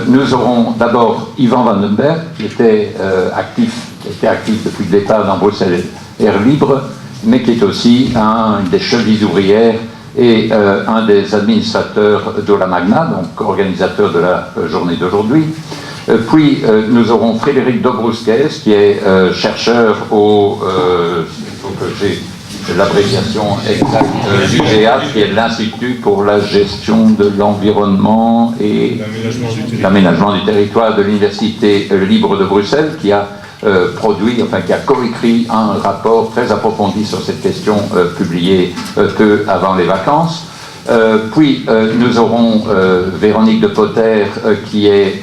Nous aurons d'abord Ivan van den Berg, qui était actif depuis le départ dans Bruxelles Air Libre, mais qui est aussi un des chevilles ouvrières et un des administrateurs d'Ola Magna, donc organisateur de la journée d'aujourd'hui. Puis nous aurons Frédéric Dobrouskes, qui est chercheur au... il faut que j'ai l'abréviation exacte l'UGA, qui est l'Institut pour la gestion de l'environnement et l'aménagement du territoire de l'Université libre de Bruxelles, qui a qui a coécrit un rapport très approfondi sur cette question publié peu avant les vacances. Puis nous aurons Véronique de Potter, qui est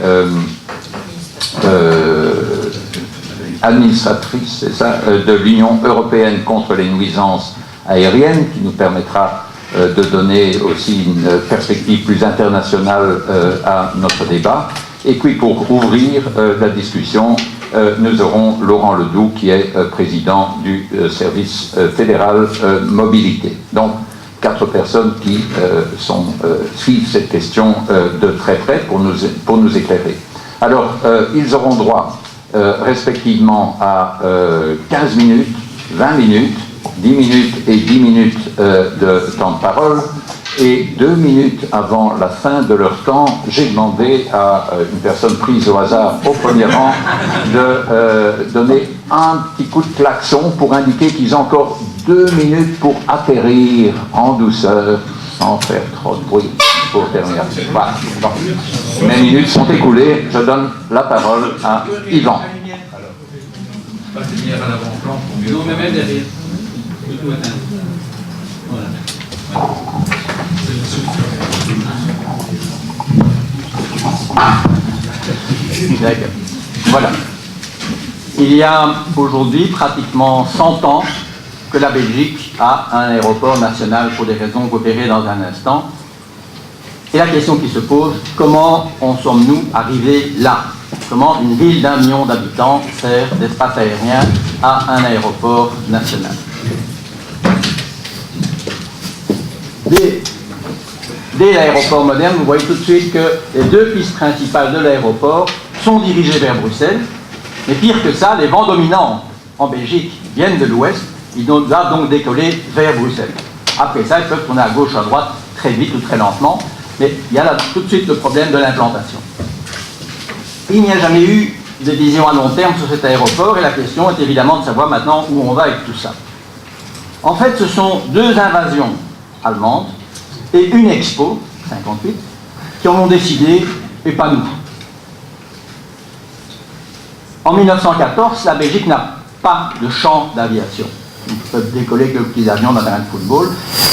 administratrice, c'est ça, de l'Union européenne contre les nuisances aériennes, qui nous permettra de donner aussi une perspective plus internationale à notre débat. Et puis pour ouvrir la discussion, nous aurons Laurent Ledoux, qui est président du service fédéral mobilité. Donc 4 personnes qui suivent cette question de très près pour nous éclairer. Alors, ils auront droit respectivement à 15 minutes, 20 minutes, 10 minutes et 10 minutes de temps de parole. Et 2 minutes avant la fin de leur temps, j'ai demandé à une personne prise au hasard au premier rang de donner un petit coup de klaxon pour indiquer qu'ils ont encore 2 minutes pour atterrir en douceur, sans faire trop de bruit, pour terminer. Voilà. Donc, mes minutes sont écoulées, je donne la parole à Yvan. Pas tenir à l'avant-plan, non, mais même derrière. Voilà. Voilà. Il y a aujourd'hui pratiquement 100 ans que la Belgique a un aéroport national pour des raisons que vous verrez dans un instant. Et la question qui se pose, comment en sommes-nous arrivés là? Comment une ville d'1 million d'habitants sert d'espace aérien à un aéroport national? Dès l'aéroport moderne, vous voyez tout de suite que les 2 pistes principales de l'aéroport sont dirigées vers Bruxelles. Mais pire que ça, les vents dominants en Belgique viennent de l'ouest, ils doivent donc décoller vers Bruxelles. Après ça, ils peuvent tourner à gauche, à droite, très vite ou très lentement, mais il y a là tout de suite le problème de l'implantation. Il n'y a jamais eu de vision à long terme sur cet aéroport, et la question est évidemment de savoir maintenant où on va avec tout ça. En fait, ce sont 2 invasions allemandes et une expo, 58, qui en ont décidé, et pas nous. En 1914, la Belgique n'a pas de champ d'aviation. Ils peuvent décoller que petits avions d'un terrain de football,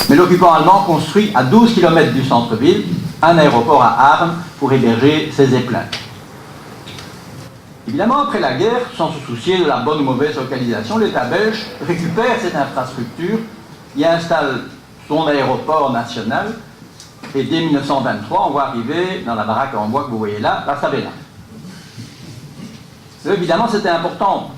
mais l'occupant allemand construit à 12 km du centre-ville un aéroport à Arles pour héberger ses zeppelins. Évidemment, après la guerre, sans se soucier de la bonne ou mauvaise localisation, l'État belge récupère cette infrastructure, y installe son aéroport national, et dès 1923, on voit arriver dans la baraque en bois que vous voyez là, la Sabena. Évidemment, c'était important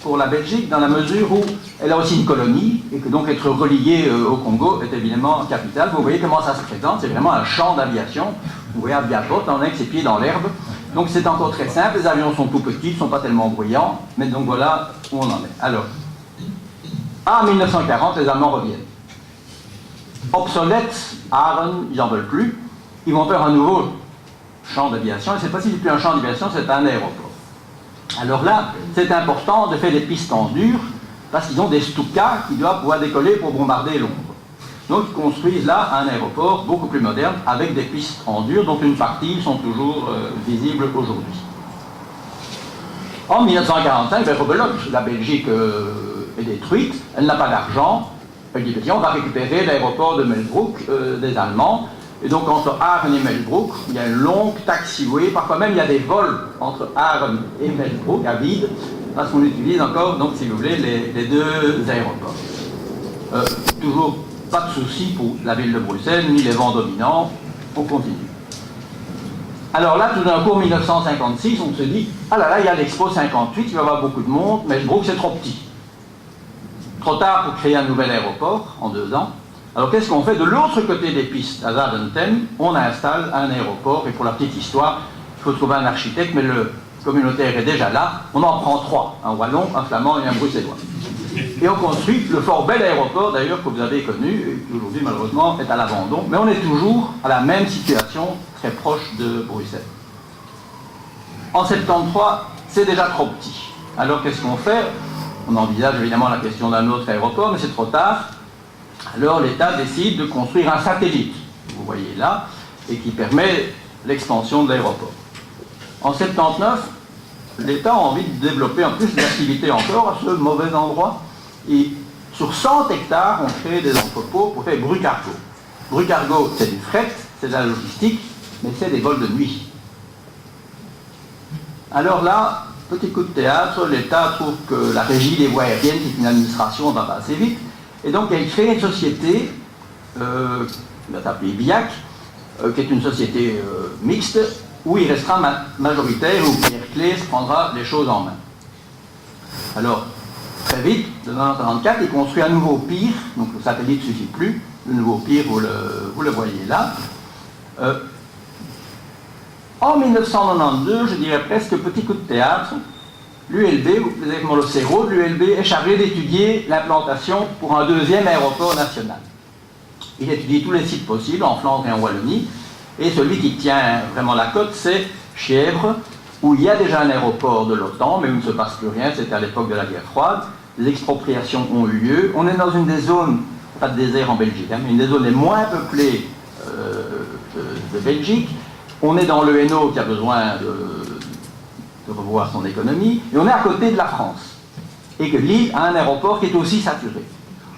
pour la Belgique dans la mesure où elle a aussi une colonie et que donc être reliée au Congo est évidemment capital. Vous voyez comment ça se présente, c'est vraiment un champ d'aviation. Vous voyez Aviaport, on est avec ses pieds dans l'herbe. Donc c'est encore très simple, les avions sont tout petits, ils ne sont pas tellement bruyants, mais donc voilà où on en est. Alors, en 1940, les Allemands reviennent. Obsolète, Aachen, ils n'en veulent plus, ils vont faire un nouveau champ d'aviation, et cette fois-ci, c'est plus un champ d'aviation, c'est un aéroport. Alors là, c'est important de faire des pistes en dur, parce qu'ils ont des Stuka qui doivent pouvoir décoller pour bombarder Londres. Donc ils construisent là un aéroport beaucoup plus moderne, avec des pistes en dur, dont une partie sont toujours visibles aujourd'hui. En 1945, la Belgique est détruite, elle n'a pas d'argent, elle dit, on va récupérer l'aéroport de Meldbroek des Allemands, et donc entre Aachen et Meldbroek, il y a une longue taxiway, parfois même il y a des vols entre Aachen et Meldbroek à vide, parce qu'on utilise encore, donc si vous voulez, les 2 aéroports. Toujours pas de souci pour la ville de Bruxelles, ni les vents dominants, on continue. Alors là, tout d'un coup, en 1956, on se dit, ah là là, il y a l'Expo 58, il va y avoir beaucoup de monde, mais Meldbroek c'est trop petit. Trop tard pour créer un nouvel aéroport, en 2 ans. Alors qu'est-ce qu'on fait? De l'autre côté des pistes, à Zaventem, on installe un aéroport, et pour la petite histoire, il faut trouver un architecte, mais le communautaire est déjà là, on en prend 3, un wallon, un flamand et un bruxellois. Et on construit le fort bel aéroport, d'ailleurs, que vous avez connu, et qui aujourd'hui, malheureusement, est à l'abandon, mais on est toujours à la même situation, très proche de Bruxelles. En 73, c'est déjà trop petit. Alors qu'est-ce qu'on fait? On envisage évidemment la question d'un autre aéroport, mais c'est trop tard. Alors l'État décide de construire un satellite, vous voyez là, et qui permet l'expansion de l'aéroport. En 79, l'État a envie de développer en plus des activités encore à ce mauvais endroit. Et sur 100 hectares, on crée des entrepôts pour faire Brucargo. Brucargo, c'est du fret, c'est de la logistique, mais c'est des vols de nuit. Alors là, petit coup de théâtre, l'État trouve que la régie des voies aériennes, qui est une administration, va pas assez vite, et donc elle crée une société, qui va s'appeler BIAC, qui est une société mixte, où il restera majoritaire, où Pierre Claes prendra les choses en main. Alors, très vite, de 1994, il construit un nouveau pier, donc le satellite ne suffit plus, le nouveau pier, vous le voyez là. En 1992, je dirais presque petit coup de théâtre, l'ULB, vous avez Molosero, l'ULB est chargé d'étudier l'implantation pour un deuxième aéroport national. Il étudie tous les sites possibles, en Flandre et en Wallonie, et celui qui tient vraiment la cote, c'est Chièvres, où il y a déjà un aéroport de l'OTAN, mais où il ne se passe plus rien, c'était à l'époque de la guerre froide. Les expropriations ont eu lieu. On est dans une des zones, pas de désert en Belgique, mais une des zones les moins peuplées de Belgique. On est dans le Hainaut qui a besoin de revoir son économie, et on est à côté de la France. Et que Lille a un aéroport qui est aussi saturé.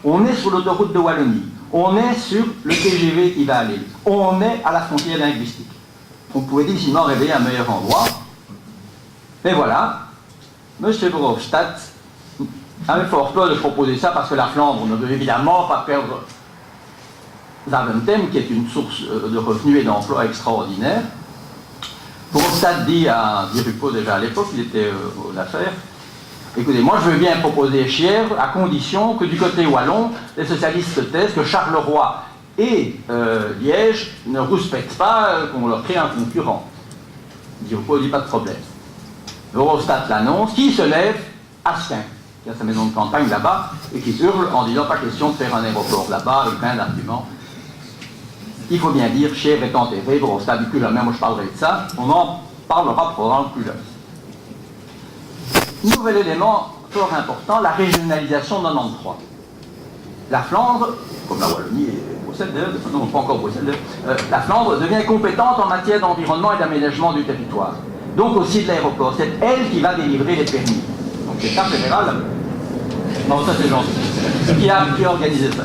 On est sur l'autoroute de Wallonie. On est sur le TGV qui va à Lille. On est à la frontière linguistique. On pouvait difficilement rêver un meilleur endroit. Mais voilà, M. Verhofstadt avait fort peur de proposer ça parce que la Flandre ne veut évidemment pas perdre Zaventem, qui est une source de revenus et d'emplois extraordinaire. Verhofstadt dit à Di Rupo, déjà à l'époque, il était aux affaires, écoutez, moi je veux bien proposer Chièvres à condition que du côté wallon, les socialistes se taisent, que Charleroi et Liège ne rouspètent pas qu'on leur crée un concurrent. Di Rupo dit pas de problème. Verhofstadt l'annonce, qui se lève? Asquin, qui a sa maison de campagne là-bas, et qui hurle en disant pas question de faire un aéroport là-bas, avec plein d'arguments. Il faut bien dire, Chièvres est enterré, Verhofstadt dit plus jamais, moi je parlerai de ça, on en parlera probablement plus jamais. Nouvel élément fort important, la régionalisation de 93. La Flandre, comme la Wallonie et Bruxelles, non pas encore Bruxelles, la Flandre devient compétente en matière d'environnement et d'aménagement du territoire. Donc aussi de l'aéroport. C'est elle qui va délivrer les permis. Donc l'État fédéral, non ça c'est gentil, qui a organisé ça.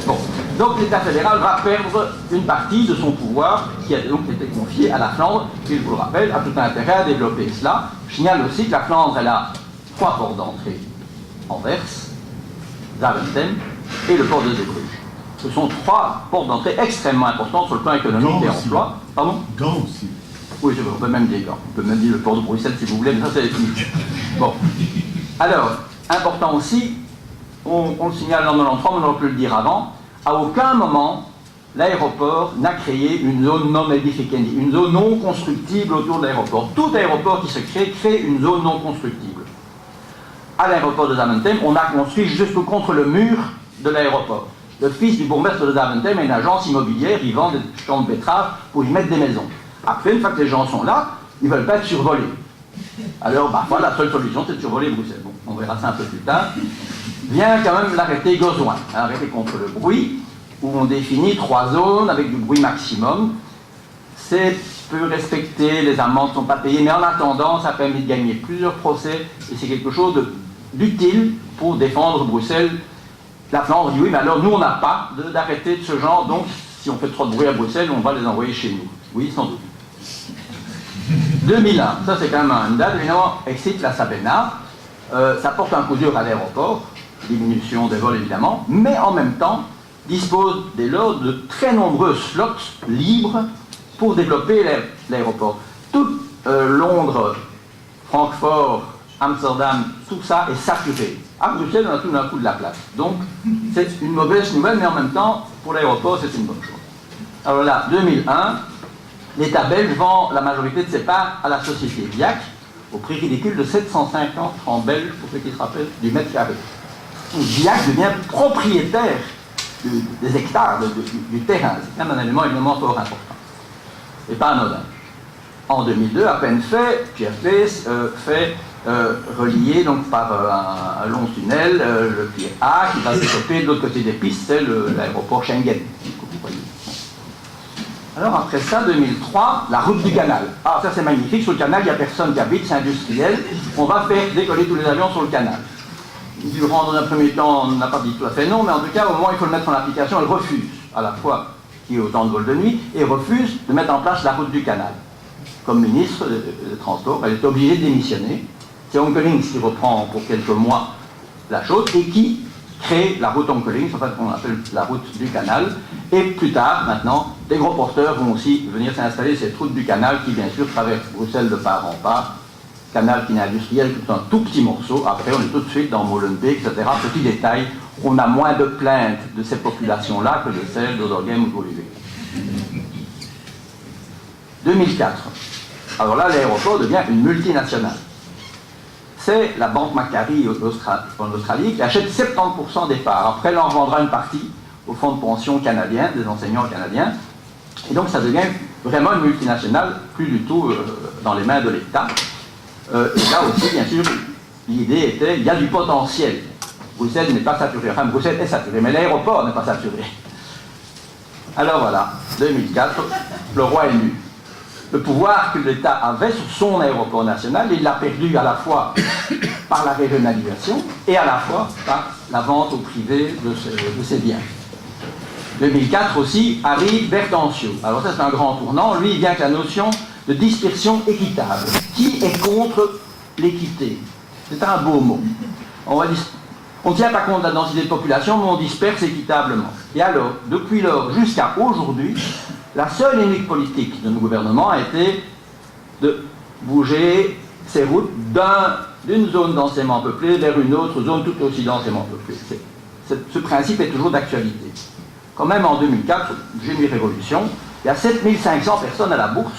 Bon. Donc l'État fédéral va perdre une partie de son pouvoir qui a donc été confié à la Flandre, qui, je vous le rappelle, a tout intérêt à développer cela. Je signale aussi que la Flandre, elle a 3 ports d'entrée. Anvers, Zaventem et le port de Zeebrugge. Ce sont 3 ports d'entrée extrêmement importants sur le plan économique et emploi. Pardon ? Gand aussi. Oui, on peut même dire Gand. On peut même dire le port de Bruxelles si vous voulez, mais ça c'est définitif. Bon. Alors, important aussi, on le signale en 93, mais on aurait pu le dire avant, à aucun moment, l'aéroport n'a créé une zone non edificandi, une zone non constructible autour de l'aéroport. Tout aéroport qui se crée une zone non constructible. À l'aéroport de Zaventem, on a construit jusqu'au contre le mur de l'aéroport. Le fils du bourgmestre de Zaventem a une agence immobilière, il vend des champs de betteraves pour y mettre des maisons. Après, une fois que les gens sont là, ils ne veulent pas être survolés. Alors, voilà, la seule solution, c'est de survoler Bruxelles. Bon, on verra ça un peu plus tard. Vient quand même l'arrêté Gozouin, un arrêté contre le bruit, où on définit 3 zones avec du bruit maximum. C'est peu respecté, les amendes ne sont pas payées, mais en attendant, ça permet de gagner plusieurs procès, et c'est quelque chose d'utile pour défendre Bruxelles. La Flandre dit oui, mais alors nous on n'a pas d'arrêté de ce genre, donc si on fait trop de bruit à Bruxelles, on va les envoyer chez nous. Oui, sans doute. 2001, ça c'est quand même une date, évidemment, excite la Sabena. Ça porte un coup dur à l'aéroport, diminution des vols évidemment, mais en même temps dispose dès lors de très nombreux slots libres pour développer l'aéroport. Tout Londres, Francfort Amsterdam, tout ça est saturé. À Bruxelles, on a tout d'un coup de la place. Donc, c'est une mauvaise nouvelle, mais en même temps, pour l'aéroport, c'est une bonne chose. Alors là, 2001, l'État belge vend la majorité de ses parts à la société Viac, au prix ridicule de 750 francs belges, pour ceux qui se rappellent, du mètre carré. Viac devient propriétaire des hectares du terrain. C'est quand même un élément évidemment fort important. Et pas anodin. En 2002, à peine fait, Pierre Pees fait relier donc, par un long tunnel le pied A qui va se développer de l'autre côté des pistes, c'est l'aéroport Schengen. Vous voyez. Alors après ça, 2003, la route du canal. Ah, ça c'est magnifique, sur le canal, il n'y a personne qui habite, c'est industriel. On va faire décoller tous les avions sur le canal. Durand, dans un premier temps, on n'a pas dit tout à fait non, mais en tout cas, au moment où il faut le mettre en application, elle refuse, à la fois qu'il y ait autant de vols de nuit, et refuse de mettre en place la route du canal. Comme ministre des Transports, elle est obligée de démissionner. C'est Onkelings qui reprend pour quelques mois la chose et qui crée la route Onkelings, en fait, qu'on appelle la route du canal. Et plus tard, maintenant, des gros porteurs vont aussi venir s'installer cette route du canal qui, bien sûr, traverse Bruxelles de part en part. Canal qui est industriel, tout un tout petit morceau. Après, on est tout de suite dans Molenbeek, etc. Petit détail, on a moins de plaintes de ces populations-là que de celles d'Odorghem ou d'Olivet. 2004. Alors là, l'aéroport devient une multinationale. C'est la banque Macquarie en Australie qui achète 70% des parts. Après, elle en revendra une partie au fonds de pension canadien, des enseignants canadiens. Et donc, ça devient vraiment une multinationale, plus du tout dans les mains de l'État. Et là aussi, bien sûr, l'idée était, il y a du potentiel. Bruxelles n'est pas saturée. Enfin, Bruxelles est saturée, mais l'aéroport n'est pas saturé. Alors voilà, 2004, le roi est nu. Le pouvoir que l'État avait sur son aéroport national, il l'a perdu à la fois par la régionalisation et à la fois par la vente au privé de ses biens. 2004 aussi, arrive Berthanciot. Alors ça c'est un grand tournant, lui il vient avec la notion de dispersion équitable. Qui est contre l'équité? C'est un beau mot. On ne tient pas compte de la densité de population, mais on disperse équitablement. Et alors, depuis lors jusqu'à aujourd'hui, la seule et unique politique de nos gouvernements a été de bouger ces routes d'une zone densément peuplée vers une autre zone tout aussi densément peuplée. Ce principe est toujours d'actualité. Quand même en 2004, génie révolution, il y a 7500 personnes à la bourse,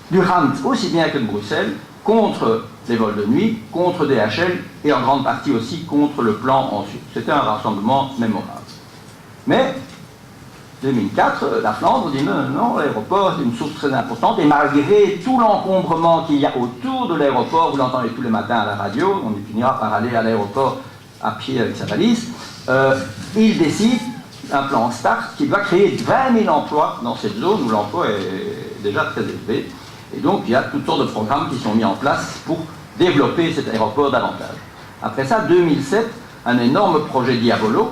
du Rand aussi bien que de Bruxelles, contre les vols de nuit, contre DHL et en grande partie aussi contre le plan en Sud. C'était un rassemblement mémorable. Mais 2004, la Flandre dit non, l'aéroport c'est une source très importante et malgré tout l'encombrement qu'il y a autour de l'aéroport, vous l'entendez tous les matins à la radio, on finira par aller à l'aéroport à pied avec sa valise, il décide un plan START qui va créer 20 000 emplois dans cette zone où l'emploi est déjà très élevé. Et donc il y a toutes sortes de programmes qui sont mis en place pour développer cet aéroport davantage. Après ça, 2007, un énorme projet Diabolo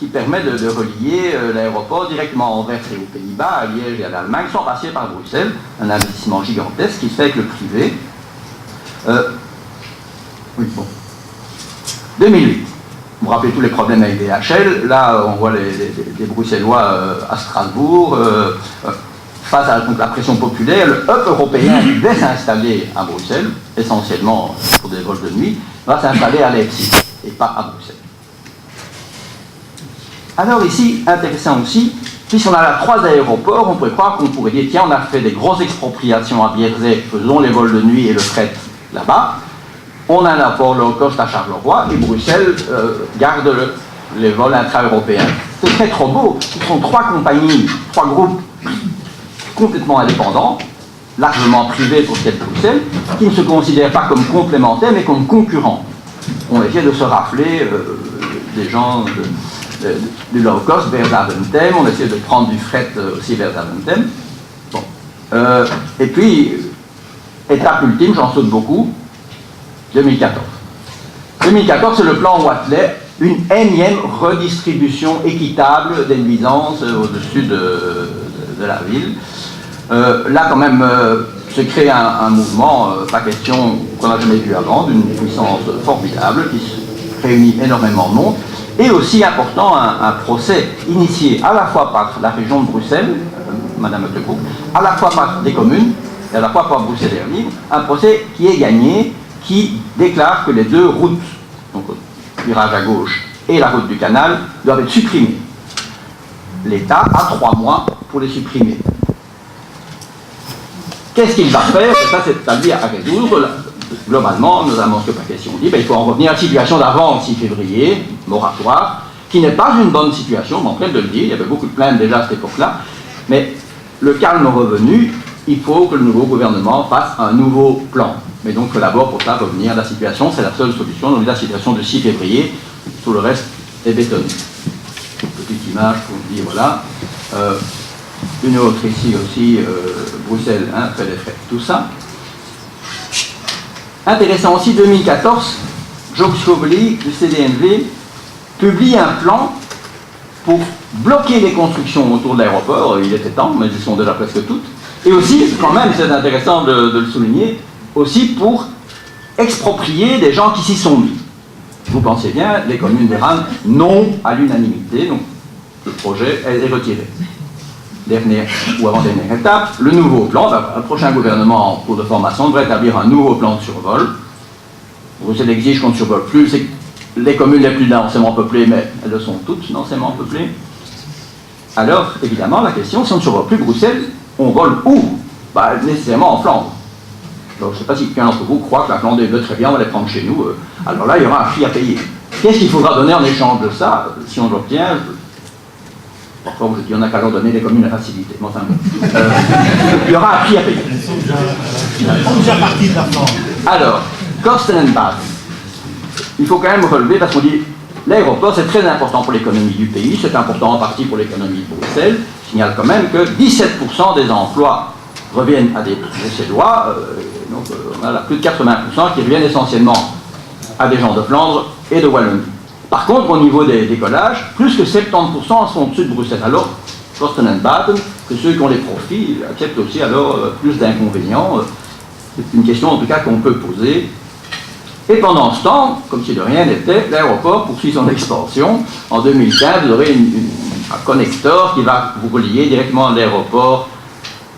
qui permet de relier l'aéroport directement à Anvers et aux Pays-Bas, à Liège et à l'Allemagne, sans passer par Bruxelles. Un investissement gigantesque qui se fait avec le privé. Oui, bon. 2008. Vous vous rappelez tous les problèmes avec DHL. Là, on voit les Bruxellois à Strasbourg. Face à donc, la pression populaire, le hub européen devait s'installer à Bruxelles, essentiellement pour des vols de nuit, va s'installer à Leipzig et pas à Bruxelles. Alors ici, intéressant aussi, puisqu'on a là 3 aéroports, on pourrait croire qu'on pourrait dire, tiens, on a fait des grosses expropriations à Bierzet, faisons les vols de nuit et le fret là-bas. On a un aéroport low cost à Charleroi et Bruxelles garde les vols intra-européens. Ce serait trop beau. Ce sont 3 compagnies, 3 groupes complètement indépendants, largement privés pour ce qui est de Bruxelles, qui ne se considèrent pas comme complémentaires mais comme concurrents. On essaie de se rafler des gens du low cost vers Zaventem, on essaie de prendre du fret aussi vers Zaventem. Bon. Et puis, étape ultime, j'en saute beaucoup, 2014. 2014, c'est le plan Watley, une énième redistribution équitable des nuisances au-dessus de la ville. Là, quand même, se crée un mouvement, pas question qu'on n'a jamais vu avant, d'une puissance formidable qui réunit énormément de monde. Et aussi important, un procès initié à la fois par la région de Bruxelles, Madame Ottebroek, à la fois par des communes, et à la fois par Bruxelles Air Libre, un procès qui est gagné qui déclare que les deux routes, donc le virage à gauche et la route du canal, doivent être supprimées. L'État a 3 mois pour les supprimer. Qu'est-ce qu'il va faire? Ça, c'est à lui à résoudre. Globalement, notamment ce que la question dit, il faut en revenir à la situation d'avant le 6 février, moratoire, qui n'est pas une bonne situation, on m'empêche de le dire, il y avait beaucoup de plaintes déjà à cette époque-là, mais le calme revenu, il faut que le nouveau gouvernement fasse un nouveau plan. Mais donc, il faut d'abord pour ça revenir à la situation, c'est la seule solution, donc la situation du 6 février, tout le reste est bétonné. Petite image pour vous dire, voilà. Une autre ici aussi, Bruxelles, fait les frais, tout ça. Intéressant aussi, 2014, Jacques Schobli du CDNV publie un plan pour bloquer les constructions autour de l'aéroport. Il était temps, mais elles sont déjà presque toutes. Et aussi, quand même, c'est intéressant de le souligner, aussi pour exproprier des gens qui s'y sont mis. Vous pensez bien, les communes d'Iran, non à l'unanimité, donc le projet est retiré. Dernière ou avant-dernière étape, le nouveau plan, le prochain gouvernement en cours de formation devrait établir un nouveau plan de survol. Bruxelles exige qu'on ne survole plus, c'est les communes les plus densément peuplées, mais elles le sont toutes densément peuplées. Alors, évidemment, la question, si on ne survole plus Bruxelles, on vole où? Nécessairement en Flandre. Alors, je ne sais pas si quelqu'un d'entre vous croit que la Flandre est très bien, on va les prendre chez nous. Alors là, il y aura un prix à payer. Qu'est-ce qu'il faudra donner en échange de ça? Si on l'obtient, parfois vous dites, on n'a qu'à leur donner les communes à facilité. Bon, il y aura un prix à payer. Ils sont déjà partis de la Flandre. Alors, Kostenenbad. Il faut quand même relever, parce qu'on dit, l'aéroport c'est très important pour l'économie du pays, c'est important en partie pour l'économie de Bruxelles. Je signale quand même que 17% des emplois reviennent à des Bruxellois, donc on a plus de 80% qui reviennent essentiellement à des gens de Flandre et de Wallonie. Par contre, au niveau des décollages, plus que 70% sont au-dessus de Bruxelles. Alors, Kostenenbad, que ceux qui ont les profits acceptent aussi alors plus d'inconvénients. C'est une question en tout cas qu'on peut poser. Et pendant ce temps, comme si de rien n'était, l'aéroport poursuit son expansion. En 2015, vous aurez un connecteur qui va vous relier directement à l'aéroport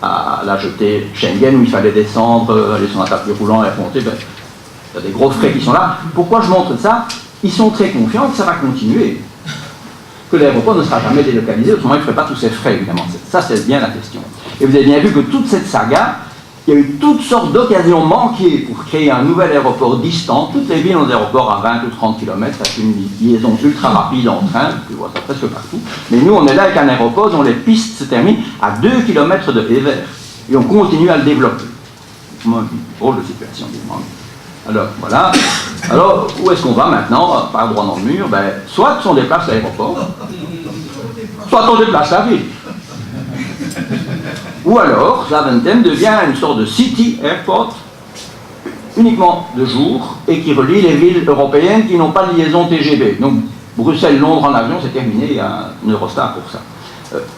à la jetée Schengen où il fallait descendre, aller sur un tapis roulant et remonter. Il y a des gros frais qui sont là. Pourquoi je montre ça? Ils sont très confiants que ça va continuer. Que l'aéroport ne sera jamais délocalisé, autrement il ne ferait pas tous ces frais, évidemment. Ça, c'est bien la question. Et vous avez bien vu que toute cette saga, il y a eu toutes sortes d'occasions manquées pour créer un nouvel aéroport distant. Toutes les villes ont des aéroports à 20 ou 30 km, avec une liaison ultra rapide en train, tu vois ça presque partout. Mais nous, on est là avec un aéroport dont les pistes se terminent à 2 km de haie vert. Et on continue à le développer. C'est une drôle de situation, évidemment. Alors, voilà. Alors, où est-ce qu'on va maintenant? Par droit dans le mur, soit on déplace l'aéroport, soit on déplace la ville. Ou alors, Zaventem devient une sorte de city airport, uniquement de jour, et qui relie les villes européennes qui n'ont pas de liaison TGV. Donc, Bruxelles-Londres en avion, c'est terminé, il y a un Eurostar pour ça.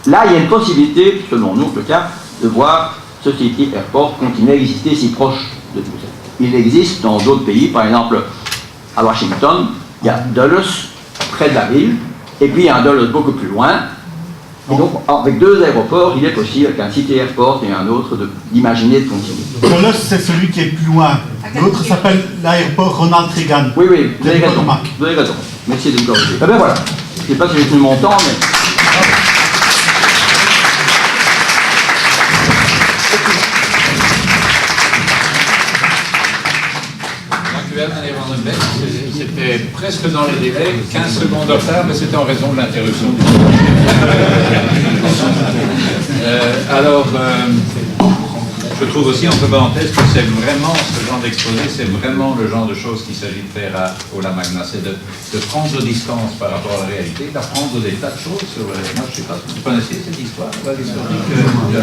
Là, il y a une possibilité, selon nous en tout cas, de voir ce city airport continuer à exister si proche de Bruxelles. Il existe dans d'autres pays, par exemple, à Washington, il y a Dulles, près de la ville, et puis il y a un Dulles beaucoup plus loin. Et donc, avec 2 aéroports, il est possible, avec un city airport et un autre, d'imaginer de continuer. Dulles, c'est celui qui est plus loin. L'autre s'appelle l'aéroport Ronald Reagan. Oui, vous avez raison. Vous avez raison. Merci de me corriger. Eh bien voilà. Je ne sais pas si j'ai tenu mon temps, mais... C'était presque dans les délais, 15 secondes de retard, mais c'était en raison de l'interruption. Je trouve aussi, entre parenthèses, que c'est vraiment ce genre d'exposé, c'est vraiment le genre de choses qu'il s'agit de faire au La Magna, c'est de prendre de distance par rapport à la réalité, d'apprendre des tas de choses sur... Moi, je ne sais pas, vous connaissez cette histoire, l'historique de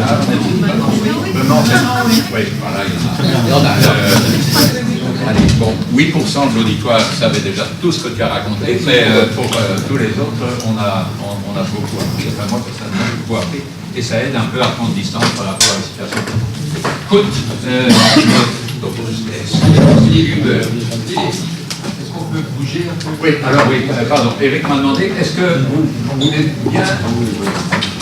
oui, voilà, il y en a. Allez, bon, 8% de l'auditoire savait déjà tout ce que tu as raconté, mais pour tous les autres, on a beaucoup appris. Enfin, moi, personnellement, j'ai beaucoup appris. Et ça aide un peu à prendre distance par rapport à la situation. Écoute, est-ce qu'on peut bouger un peu? Oui, alors oui, pardon. Eric m'a demandé, est-ce que vous voulez bien...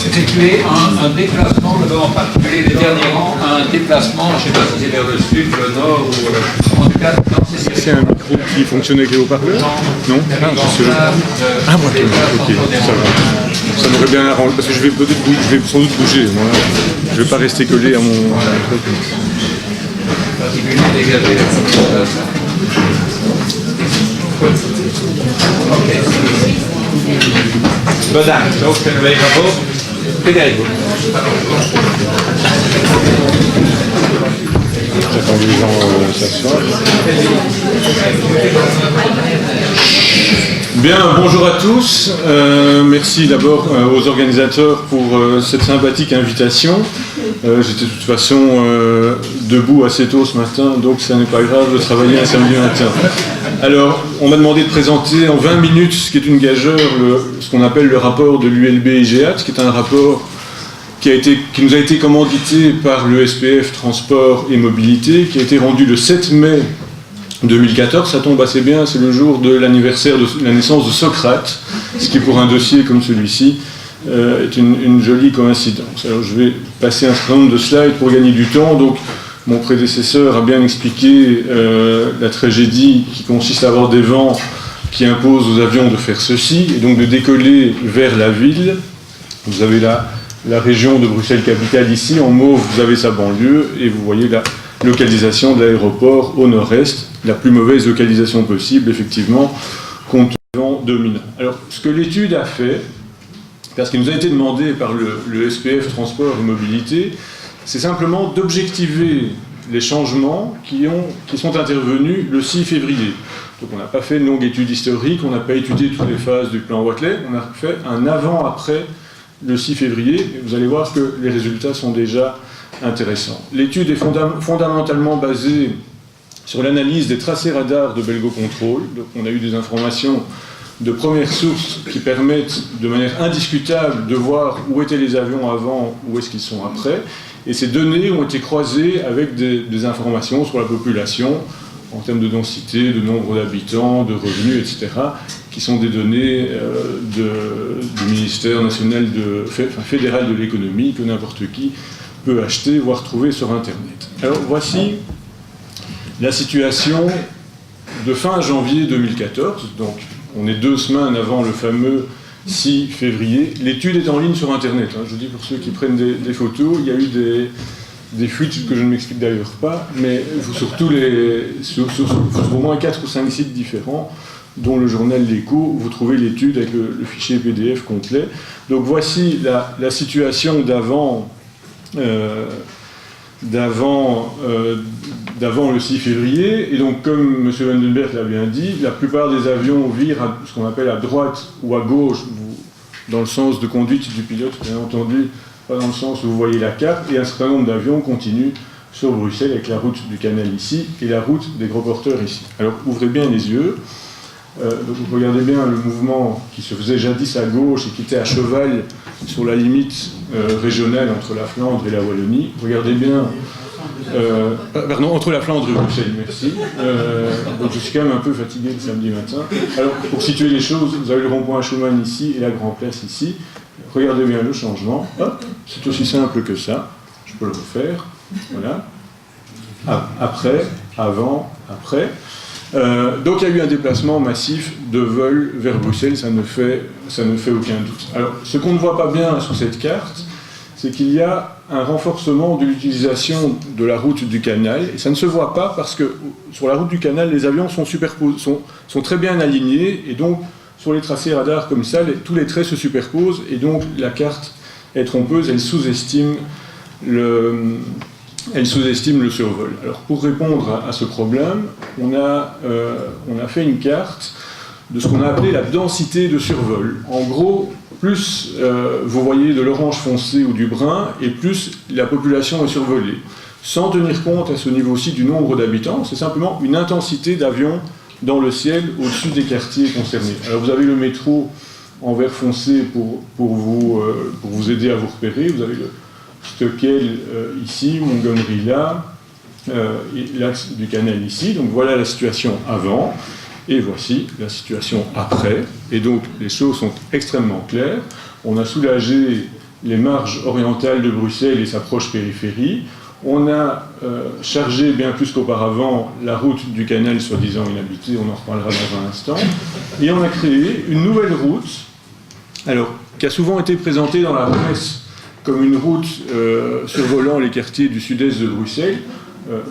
effectuer un déplacement, en particulier les derniers rangs, un déplacement, je ne sais pas si c'est vers le sud, le nord, ou en tout cas, non, c'est un micro qui fonctionne avec les haut-parleurs? Non. Ah, c'est moi, ok, ça va. Ça m'aurait bien arrangé, parce que je vais sans doute bouger, moi. Je ne vais pas rester collé à mon truc. Particulier dégagé. Oké. Bedankt. Zo kunnen we even op. Frédéric. J'attends que les gens s'assoient. Bien, bonjour à tous. Merci d'abord aux organisateurs pour cette sympathique invitation. J'étais de toute façon debout assez tôt ce matin, donc ça n'est pas grave de travailler un samedi matin. Alors, on m'a demandé de présenter en 20 minutes, ce qui est une gageure, ce qu'on appelle le rapport de l'ULB IGEAT, qui est un rapport qui nous a été commandité par le SPF Transport et Mobilité, qui a été rendu le 7 mai 2014. Ça tombe assez bien, c'est le jour de l'anniversaire de la naissance de Socrate, ce qui pour un dossier comme celui-ci est une jolie coïncidence. Alors je vais passer un certain nombre de slides pour gagner du temps. Donc mon prédécesseur a bien expliqué la tragédie qui consiste à avoir des vents qui imposent aux avions de faire ceci, et donc de décoller vers la ville. Vous avez la région de Bruxelles-Capitale ici, en mauve vous avez sa banlieue, et vous voyez la localisation de l'aéroport au nord-est, la plus mauvaise localisation possible, effectivement, compte tenu du vent dominant. Alors, ce que l'étude a fait, parce qu'il nous a été demandé par le SPF Transport et Mobilité, c'est simplement d'objectiver les changements qui sont intervenus le 6 février. Donc on n'a pas fait une longue étude historique, on n'a pas étudié toutes les phases du plan Watley, on a fait un avant-après le 6 février, et vous allez voir que les résultats sont déjà intéressants. L'étude est fondamentalement basée sur l'analyse des tracés radars de Belgocontrol. Donc on a eu des informations de première source qui permettent de manière indiscutable de voir où étaient les avions avant, où est-ce qu'ils sont après. Et ces données ont été croisées avec des informations sur la population, en termes de densité, de nombre d'habitants, de revenus, etc., qui sont des données du ministère national fédéral de l'économie, que n'importe qui peut acheter, voire trouver sur Internet. Alors voici la situation de fin janvier 2014, donc on est 2 semaines avant le fameux 6 février. L'étude est en ligne sur Internet, hein. Je vous dis pour ceux qui prennent des photos, il y a eu des fuites que je ne m'explique d'ailleurs pas, mais sur au moins 4 ou 5 sites différents, dont le journal L'Écho, vous trouvez l'étude avec le fichier PDF complet. Donc voici la situation d'avant le 6 février, et donc comme M. Vandenberg l'a bien dit, la plupart des avions virent à ce qu'on appelle à droite ou à gauche, dans le sens de conduite du pilote, bien entendu, pas dans le sens où vous voyez la carte, et un certain nombre d'avions continuent sur Bruxelles avec la route du canal ici et la route des gros porteurs ici. Alors ouvrez bien les yeux, donc vous regardez bien le mouvement qui se faisait jadis à gauche et qui était à cheval sur la limite régionale entre la Flandre et la Wallonie. Regardez bien, pardon, entre la Flandre et Bruxelles, merci. Donc je suis quand même un peu fatigué le samedi matin. Alors pour situer les choses, vous avez le rond-point Schumann ici et la Grand Place ici. Regardez bien le changement. Hop, c'est aussi simple que ça. Je peux le refaire. Voilà. Après, avant, après. Donc il y a eu un déplacement massif de vol vers Bruxelles, ça ne fait aucun doute. Alors ce qu'on ne voit pas bien sur cette carte, c'est qu'il y a un renforcement de l'utilisation de la route du canal, et ça ne se voit pas parce que sur la route du canal, les avions sont très bien alignés, et donc sur les tracés radars comme ça, tous les traits se superposent, et donc la carte est trompeuse, elle sous-estime le survol. Alors pour répondre à ce problème, on a fait une carte de ce qu'on a appelé la densité de survol. En gros, plus vous voyez de l'orange foncé ou du brun, et plus la population est survolée. Sans tenir compte à ce niveau-ci du nombre d'habitants, c'est simplement une intensité d'avions dans le ciel au-dessus des quartiers concernés. Alors vous avez le métro en vert foncé pour vous aider à vous repérer, vous avez le Stockel ici, Montgomery là, et l'axe du canal ici. Donc voilà la situation avant, et voici la situation après. Et donc les choses sont extrêmement claires. On a soulagé les marges orientales de Bruxelles et sa proche périphérie. On a chargé bien plus qu'auparavant la route du canal soi-disant inhabitée, on en reparlera dans un instant, et on a créé une nouvelle route, alors, qui a souvent été présentée dans la presse comme une route survolant les quartiers du sud-est de Bruxelles.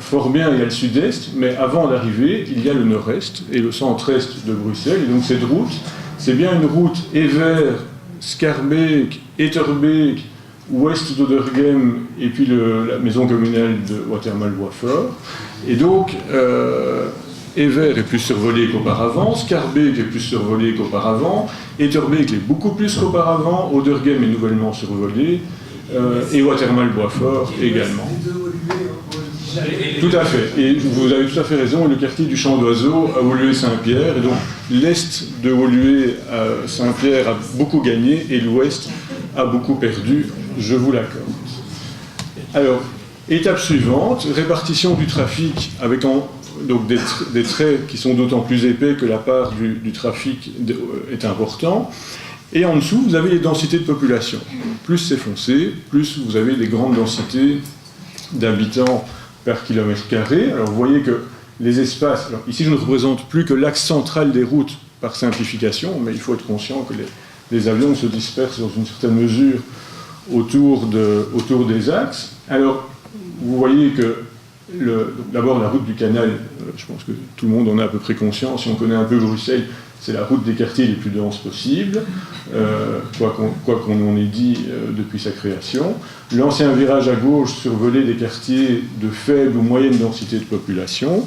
Fort bien, il y a le sud-est, mais avant d'arriver, il y a le nord-est et le centre-est de Bruxelles. Et donc cette route, c'est bien une route Evere, Schaerbeek, Etterbeek, ouest d'Oderghem et puis la maison communale de Watermal-Boisfort. Et donc, Evere est plus survolé qu'auparavant, Schaerbeek est plus survolé qu'auparavant, Etterbeek est beaucoup plus qu'auparavant, Oderghem est nouvellement survolé, et Watermal-Boisfort également. Tout à fait, et vous avez tout à fait raison, le quartier du Champ d'Oiseau à Woluwe-Saint-Pierre, et donc l'est de Woluwe-Saint-Pierre a beaucoup gagné et l'ouest a beaucoup perdu, je vous l'accorde. Alors, étape suivante, répartition du trafic avec donc des traits qui sont d'autant plus épais que la part du trafic est important. Et en dessous, vous avez les densités de population. Plus c'est foncé, plus vous avez des grandes densités d'habitants par kilomètre carré. Alors vous voyez que les espaces, alors ici je ne représente plus que l'axe central des routes par simplification, mais il faut être conscient que les avions se dispersent dans une certaine mesure autour des axes. Alors vous voyez que d'abord la route du canal, je pense que tout le monde en a à peu près conscience, si on connaît un peu Bruxelles, c'est la route des quartiers les plus denses possibles, quoi qu'on en ait dit depuis sa création. L'ancien virage à gauche survolait des quartiers de faible ou moyenne densité de population.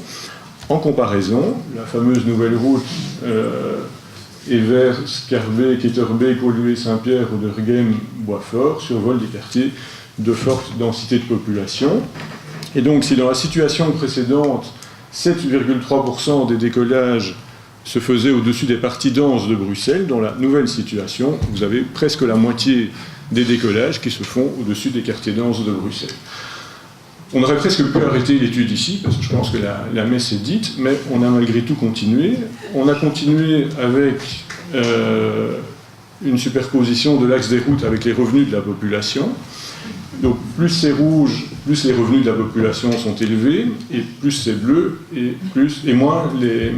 En comparaison, la fameuse nouvelle route Evere, Schaerbeek, Etterbeek, Woluwe-Saint-Pierre, Oderghem, Boisfort survole des quartiers de forte densité de population. Et donc, si dans la situation précédente, 7,3% des décollages se faisait au-dessus des parties denses de Bruxelles, dans la nouvelle situation, vous avez presque la moitié des décollages qui se font au-dessus des quartiers denses de Bruxelles. On aurait presque pu arrêter l'étude ici, parce que je pense que la messe est dite, mais on a malgré tout continué. On a continué avec une superposition de l'axe des routes avec les revenus de la population. Donc plus c'est rouge, plus les revenus de la population sont élevés, et plus c'est bleu, et moins les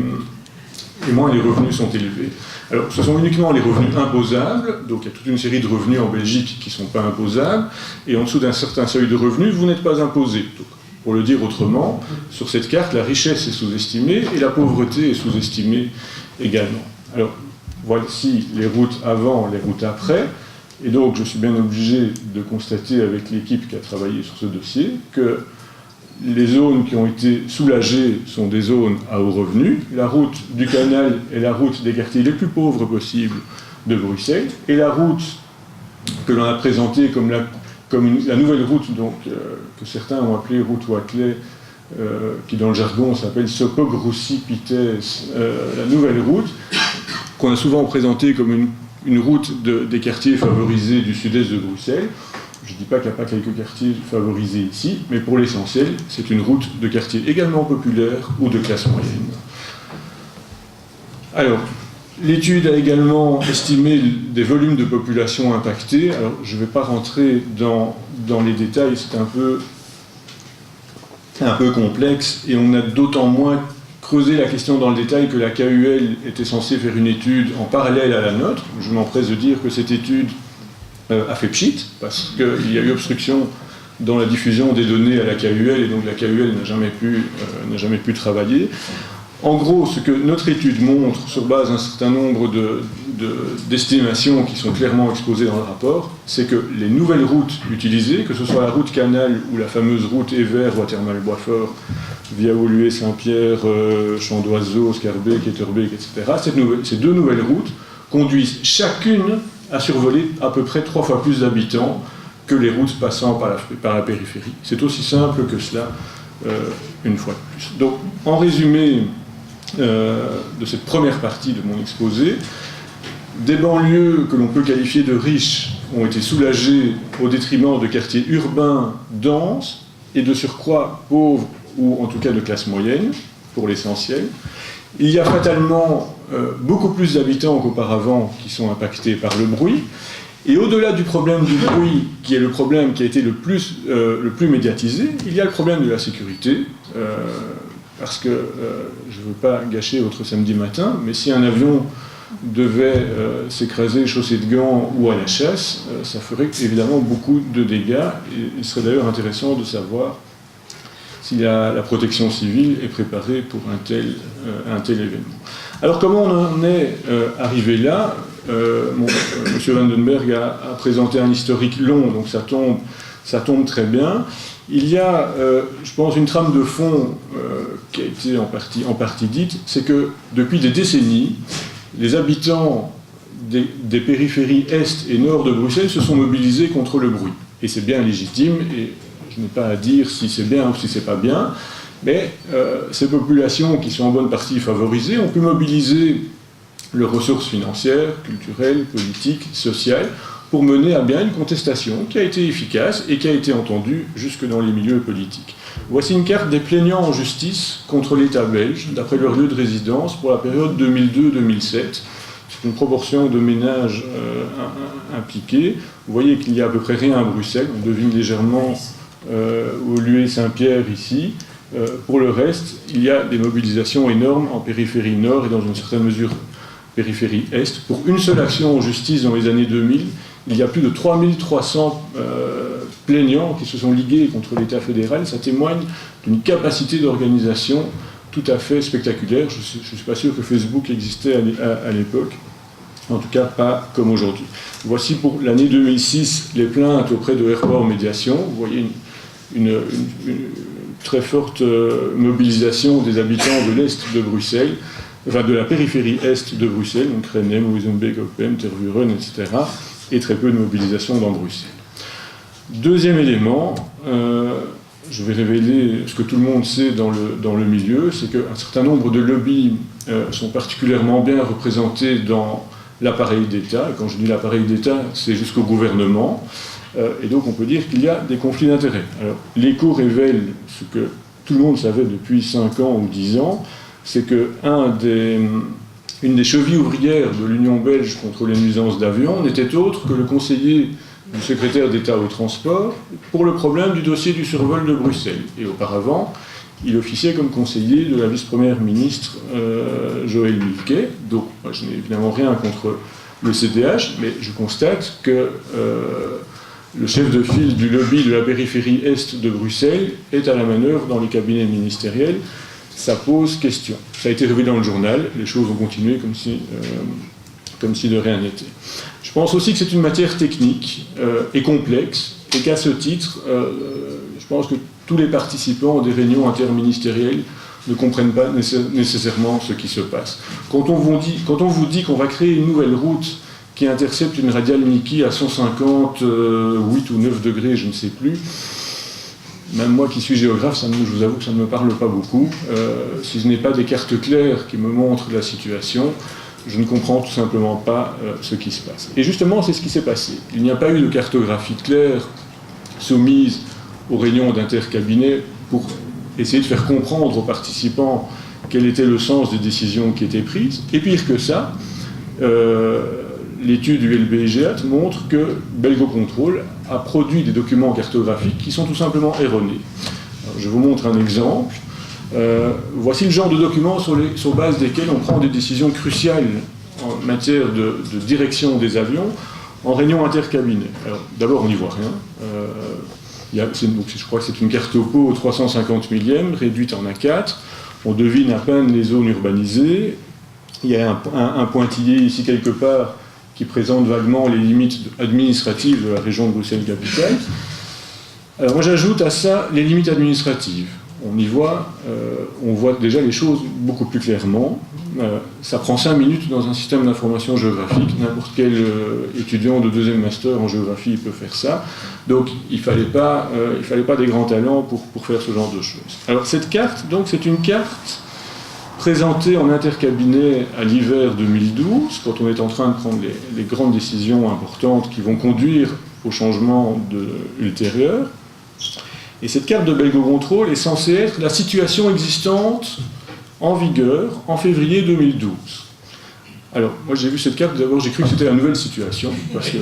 revenus sont élevés. Alors, ce sont uniquement les revenus imposables, donc il y a toute une série de revenus en Belgique qui ne sont pas imposables, et en dessous d'un certain seuil de revenus, vous n'êtes pas imposé. Donc, pour le dire autrement, sur cette carte, la richesse est sous-estimée et la pauvreté est sous-estimée également. Alors, voici les routes avant, les routes après, et donc je suis bien obligé de constater avec l'équipe qui a travaillé sur ce dossier que les zones qui ont été soulagées sont des zones à haut revenu. La route du canal est la route des quartiers les plus pauvres possibles de Bruxelles. Et la route que l'on a présentée comme la nouvelle route donc, que certains ont appelée route Watley, qui dans le jargon s'appelle Sopog-Roussy-Pitès, la nouvelle route, qu'on a souvent présentée comme une route des quartiers favorisés du sud-est de Bruxelles. Je ne dis pas qu'il n'y a pas quelques quartiers favorisés ici, mais pour l'essentiel, c'est une route de quartier également populaire ou de classe moyenne. Alors, l'étude a également estimé des volumes de population impactés. Alors, je ne vais pas rentrer dans les détails, c'est un peu complexe, et on a d'autant moins creusé la question dans le détail que la KUL était censée faire une étude en parallèle à la nôtre. Je m'empresse de dire que cette étude a fait pchit, parce qu'il y a eu obstruction dans la diffusion des données à la KUL, et donc la KUL n'a jamais pu travailler. En gros, ce que notre étude montre, sur base d'un certain nombre d'estimations qui sont clairement exposées dans le rapport, c'est que les nouvelles routes utilisées, que ce soit la route Canal ou la fameuse route Evere, Watermal-Boisfort, via Woluwe-Saint-Pierre, Champ d'Oiseau, Schaerbeek, Etterbeek, etc., ces deux nouvelles routes conduisent chacune à survoler à peu près 3 fois plus d'habitants que les routes passant par la périphérie. C'est aussi simple que cela, une fois de plus. Donc, en résumé de cette première partie de mon exposé, des banlieues que l'on peut qualifier de riches ont été soulagées au détriment de quartiers urbains denses et de surcroît pauvres ou en tout cas de classe moyenne, pour l'essentiel. Il y a fatalement beaucoup plus d'habitants qu'auparavant qui sont impactés par le bruit, Et au-delà du problème du bruit, qui est le problème qui a été le plus médiatisé, il y a le problème de la sécurité, parce que je ne veux pas gâcher votre samedi matin, mais si un avion devait s'écraser chaussé de gants ou à la chasse, ça ferait évidemment beaucoup de dégâts. Et il serait d'ailleurs intéressant de savoir si la protection civile est préparée pour un tel événement. Alors comment on en est arrivé là? M. Vandenberg a présenté un historique long, donc ça tombe très bien. Il y a, je pense, une trame de fond qui a été en partie dite, c'est que depuis des décennies, les habitants des périphéries est et nord de Bruxelles se sont mobilisés contre le bruit. Et c'est bien légitime, et je n'ai pas à dire si c'est bien ou si c'est pas bien, mais ces populations qui sont en bonne partie favorisées ont pu mobiliser leurs ressources financières, culturelles, politiques, sociales, pour mener à bien une contestation qui a été efficace et qui a été entendue jusque dans les milieux politiques. Voici une carte des plaignants en justice contre l'État belge, d'après leur lieu de résidence, pour la période 2002-2007. C'est une proportion de ménages impliqués. Vous voyez qu'il n'y a à peu près rien à Bruxelles, on devine légèrement au lieu Saint-Pierre ici. Pour le reste, il y a des mobilisations énormes en périphérie nord et dans une certaine mesure périphérie est. Pour une seule action en justice dans les années 2000, il y a plus de 3300 plaignants qui se sont ligués contre l'État fédéral. Ça témoigne d'une capacité d'organisation tout à fait spectaculaire. Je ne suis pas sûr que Facebook existait à l'époque, en tout cas pas comme aujourd'hui. Voici pour l'année 2006 les plaintes auprès de Airport Médiation. Vous voyez une très forte mobilisation des habitants de l'Est de Bruxelles, enfin de la périphérie Est de Bruxelles, donc Rennem, Wijzenbeek, Oppem, Tervuren, etc., et très peu de mobilisation dans Bruxelles. Deuxième élément, je vais révéler ce que tout le monde sait dans le milieu, c'est qu'un certain nombre de lobbies sont particulièrement bien représentés dans l'appareil d'État. Et quand je dis l'appareil d'État, c'est jusqu'au gouvernement. Et donc on peut dire qu'il y a des conflits d'intérêts. Alors l'écho révèle ce que tout le monde savait depuis 5 ans ou 10 ans, c'est une des chevilles ouvrières de l'Union belge contre les nuisances d'avion n'était autre que le conseiller du secrétaire d'État au transport pour le problème du dossier du survol de Bruxelles. Et auparavant, il officiait comme conseiller de la vice-première ministre Joëlle Milquet. Donc, moi, je n'ai évidemment rien contre le CDH, mais je constate que le chef de file du lobby de la périphérie est de Bruxelles est à la manœuvre dans les cabinets ministériels. Ça pose question. Ça a été révélé dans le journal, les choses ont continué comme si de rien n'était. Je pense aussi que c'est une matière technique et complexe, et qu'à ce titre, je pense que tous les participants des réunions interministérielles ne comprennent pas nécessairement ce qui se passe. Quand on vous dit qu'on va créer une nouvelle route qui intercepte une radiale Niki à 158 ou 9 degrés, je ne sais plus, même moi qui suis géographe, je vous avoue que ça ne me parle pas beaucoup. Si je n'ai pas des cartes claires qui me montrent la situation, je ne comprends tout simplement pas ce qui se passe. Et justement, c'est ce qui s'est passé. Il n'y a pas eu de cartographie claire soumise aux réunions d'intercabinet pour essayer de faire comprendre aux participants quel était le sens des décisions qui étaient prises. Et pire que ça, l'étude du LBGAT montre que Belgocontrol a produit des documents cartographiques qui sont tout simplement erronés. Alors, je vous montre un exemple. Voici le genre de documents sur base desquels on prend des décisions cruciales en matière de direction des avions en réunion intercabinet. Alors, d'abord, on n'y voit rien. Je crois que c'est une carte topo au 350 millième, réduite en A4. On devine à peine les zones urbanisées. Il y a un pointillé ici quelque part qui présente vaguement les limites administratives de la région de Bruxelles-Capitale. Alors moi j'ajoute à ça les limites administratives. On voit déjà les choses beaucoup plus clairement. Ça prend 5 minutes dans un système d'information géographique. N'importe quel étudiant de 2e master en géographie peut faire ça. Donc il fallait pas des grands talents pour faire ce genre de choses. Alors cette carte, donc, c'est une carte présentée en intercabinet à l'hiver 2012, quand on est en train de prendre les grandes décisions importantes qui vont conduire au changement ultérieur. Et cette carte de Belgocontrol est censée être la situation existante en vigueur en février 2012. Alors, moi j'ai vu cette carte, d'abord j'ai cru que c'était la nouvelle situation, parce que,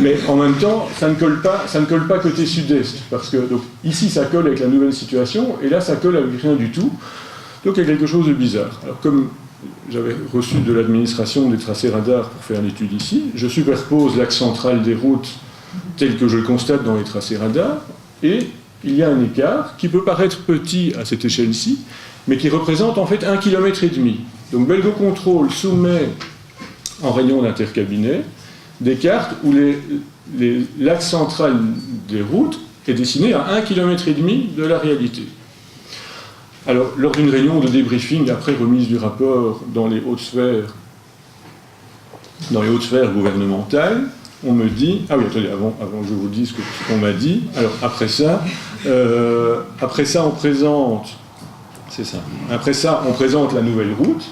mais en même temps, ça ne colle pas côté sud-est, parce que donc, ici ça colle avec la nouvelle situation, et là ça colle avec rien du tout, donc il y a quelque chose de bizarre. Alors comme j'avais reçu de l'administration des tracés radars pour faire l'étude ici, je superpose l'axe central des routes tel que je le constate dans les tracés radars, et il y a un écart qui peut paraître petit à cette échelle-ci, mais qui représente en fait 1,5 km. Donc Belgo Control soumet en réunion d'intercabinet des cartes où l'axe central des routes est dessiné à 1,5 km de la réalité. Alors, lors d'une réunion de débriefing après remise du rapport dans les hautes sphères gouvernementales, on me dit... Ah oui, attendez, avant que je vous dise ce qu'on m'a dit. Alors, après ça, on présente... C'est ça. Après ça, on présente la nouvelle route.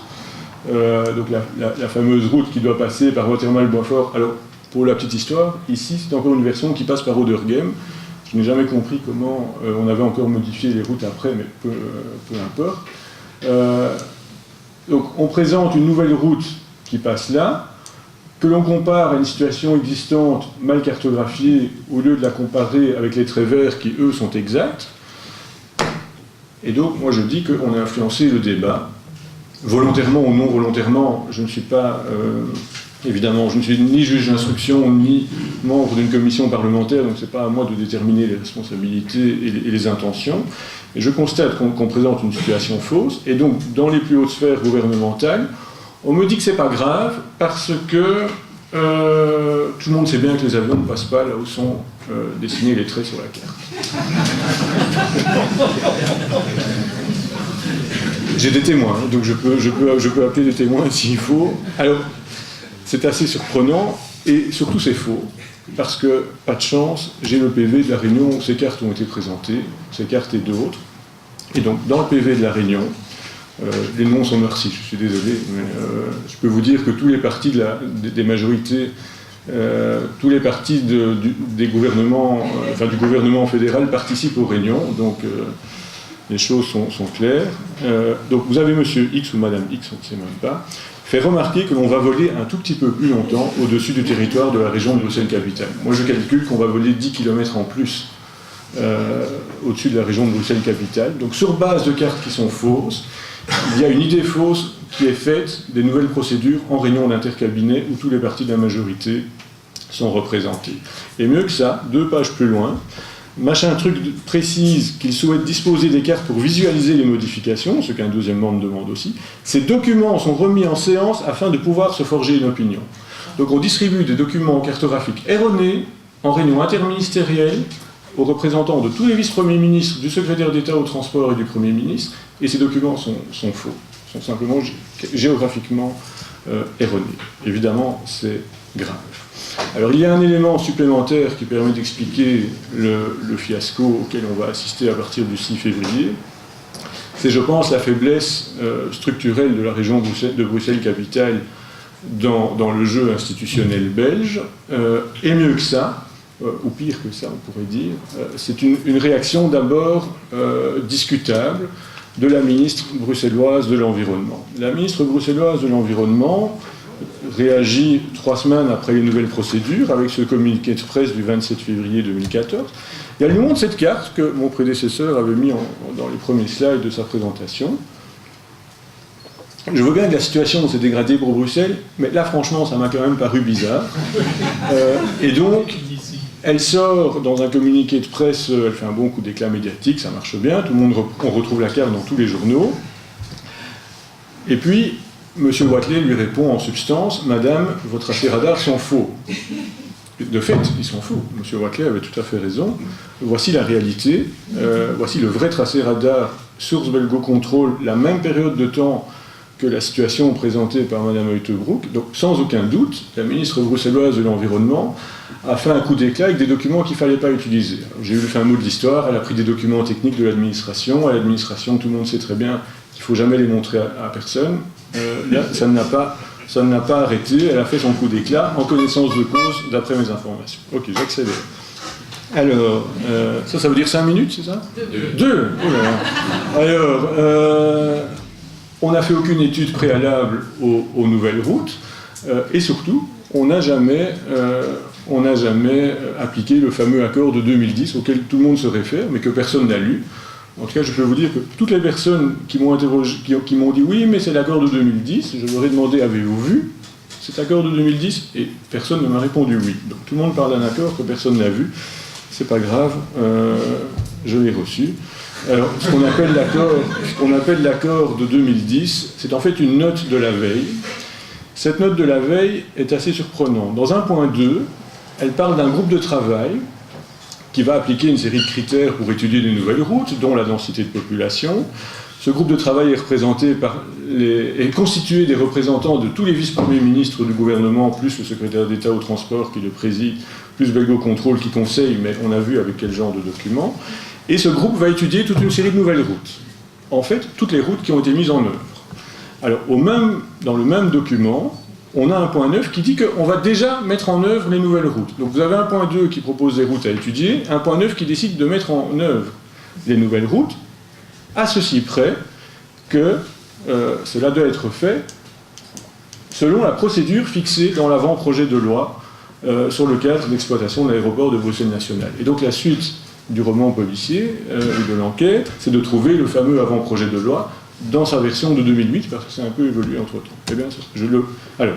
Donc la fameuse route qui doit passer par Watermal-Boisfort. Alors, pour la petite histoire, ici, c'est encore une version qui passe par Oderghem. Je n'ai jamais compris comment on avait encore modifié les routes après, mais peu importe. Donc, on présente une nouvelle route qui passe là, que l'on compare à une situation existante mal cartographiée, au lieu de la comparer avec les traits verts qui, eux, sont exacts. Et donc, moi, je dis qu'on a influencé le débat. Volontairement ou non volontairement, je ne suis pas, évidemment, je ne suis ni juge d'instruction, ni membre d'une commission parlementaire, donc ce n'est pas à moi de déterminer les responsabilités et les intentions. Et je constate qu'on présente une situation fausse, et donc, dans les plus hautes sphères gouvernementales, on me dit que ce n'est pas grave, parce que tout le monde sait bien que les avions ne passent pas là où sont dessinés les traits sur la carte. J'ai des témoins, donc je peux appeler des témoins s'il faut. Alors, c'est assez surprenant, et surtout c'est faux, parce que, pas de chance, j'ai le PV de la réunion où ces cartes ont été présentées, ces cartes et d'autres. Et donc, dans le PV de la réunion, les noms sont merci, je suis désolé, mais je peux vous dire que tous les partis des majorités, tous les partis des gouvernements, du gouvernement fédéral participent aux réunions, donc les choses sont claires. Donc vous avez monsieur X ou madame X, on ne sait même pas, fait remarquer que l'on va voler un tout petit peu plus longtemps au-dessus du territoire de la région de Bruxelles-Capitale. Moi je calcule qu'on va voler 10 km en plus au-dessus de la région de Bruxelles-Capitale. Donc sur base de cartes qui sont fausses, il y a une idée fausse qui est faite des nouvelles procédures en réunion d'intercabinet où tous les partis de la majorité sont représentés. Et mieux que ça, 2 pages plus loin, Machin Truc précise qu'il souhaite disposer des cartes pour visualiser les modifications, ce qu'un deuxième membre demande aussi. Ces documents sont remis en séance afin de pouvoir se forger une opinion. Donc on distribue des documents cartographiques erronés en réunion interministérielle aux représentants de tous les vice-premiers ministres, du secrétaire d'État au transport et du Premier ministre, et ces documents sont faux, sont simplement géographiquement erronés. Évidemment, c'est grave. Alors il y a un élément supplémentaire qui permet d'expliquer le fiasco auquel on va assister à partir du 6 février. C'est, je pense, la faiblesse structurelle de la région de Bruxelles-Capitale dans le jeu institutionnel belge. Et mieux que ça, ou pire que ça on pourrait dire, c'est une réaction d'abord discutable de la ministre bruxelloise de l'Environnement. La ministre bruxelloise de l'Environnement réagit 3 semaines après les nouvelles procédures avec ce communiqué de presse du 27 février 2014. Et elle nous montre cette carte que mon prédécesseur avait mis dans les premiers slides de sa présentation. Je vois bien que la situation s'est dégradée pour Bruxelles, mais là franchement ça m'a quand même paru bizarre. Et donc elle sort dans un communiqué de presse, elle fait un bon coup d'éclat médiatique, ça marche bien, on retrouve la carte dans tous les journaux. Et puis M. Wathelet lui répond en substance « Madame, vos tracés radars sont faux. » De fait, ils sont faux. M. Wathelet avait tout à fait raison. Voici la réalité. Voici le vrai tracé radar source Belgo Control, la même période de temps que la situation présentée par Mme Heutebroek. Donc, sans aucun doute, la ministre bruxelloise de l'Environnement a fait un coup d'éclat avec des documents qu'il ne fallait pas utiliser. J'ai eu le fin mot de l'histoire, elle a pris des documents techniques de l'administration. À l'administration, tout le monde sait très bien qu'il ne faut jamais les montrer à personne. Là, ça ne l'a pas arrêté, elle a fait son coup d'éclat en connaissance de cause, d'après mes informations. Ok, j'accélère. Alors, ça veut dire 5 minutes, c'est ça 2. Oh là là. Alors, on n'a fait aucune étude préalable aux nouvelles routes, et surtout, on n'a jamais appliqué le fameux accord de 2010 auquel tout le monde se réfère, mais que personne n'a lu. En tout cas, je peux vous dire que toutes les personnes qui m'ont interrogé, qui m'ont dit « oui, mais c'est l'accord de 2010 », je leur ai demandé « avez-vous vu cet accord de 2010 ?» et personne ne m'a répondu « oui ». Donc tout le monde parle d'un accord que personne n'a vu. C'est pas grave, je l'ai reçu. Alors, ce qu'on appelle l'accord de 2010, c'est en fait une note de la veille. Cette note de la veille est assez surprenante. Dans un point 2, elle parle d'un groupe de travail qui va appliquer une série de critères pour étudier les nouvelles routes, dont la densité de population. Ce groupe de travail est constitué des représentants de tous les vice-premiers ministres du gouvernement, plus le secrétaire d'État au transport qui le préside, plus Belgo Contrôle qui conseille, mais on a vu avec quel genre de documents. Et ce groupe va étudier toute une série de nouvelles routes. En fait, toutes les routes qui ont été mises en œuvre. Alors, dans le même document, on a un point 9 qui dit qu'on va déjà mettre en œuvre les nouvelles routes. Donc vous avez un point 2 qui propose des routes à étudier, un point 9 qui décide de mettre en œuvre les nouvelles routes, à ceci près que cela doit être fait selon la procédure fixée dans l'avant-projet de loi sur le cadre d'exploitation de l'aéroport de Bruxelles National. Et donc la suite du roman policier et de l'enquête, c'est de trouver le fameux avant-projet de loi dans sa version de 2008, parce que c'est un peu évolué entre-temps. Eh bien, alors,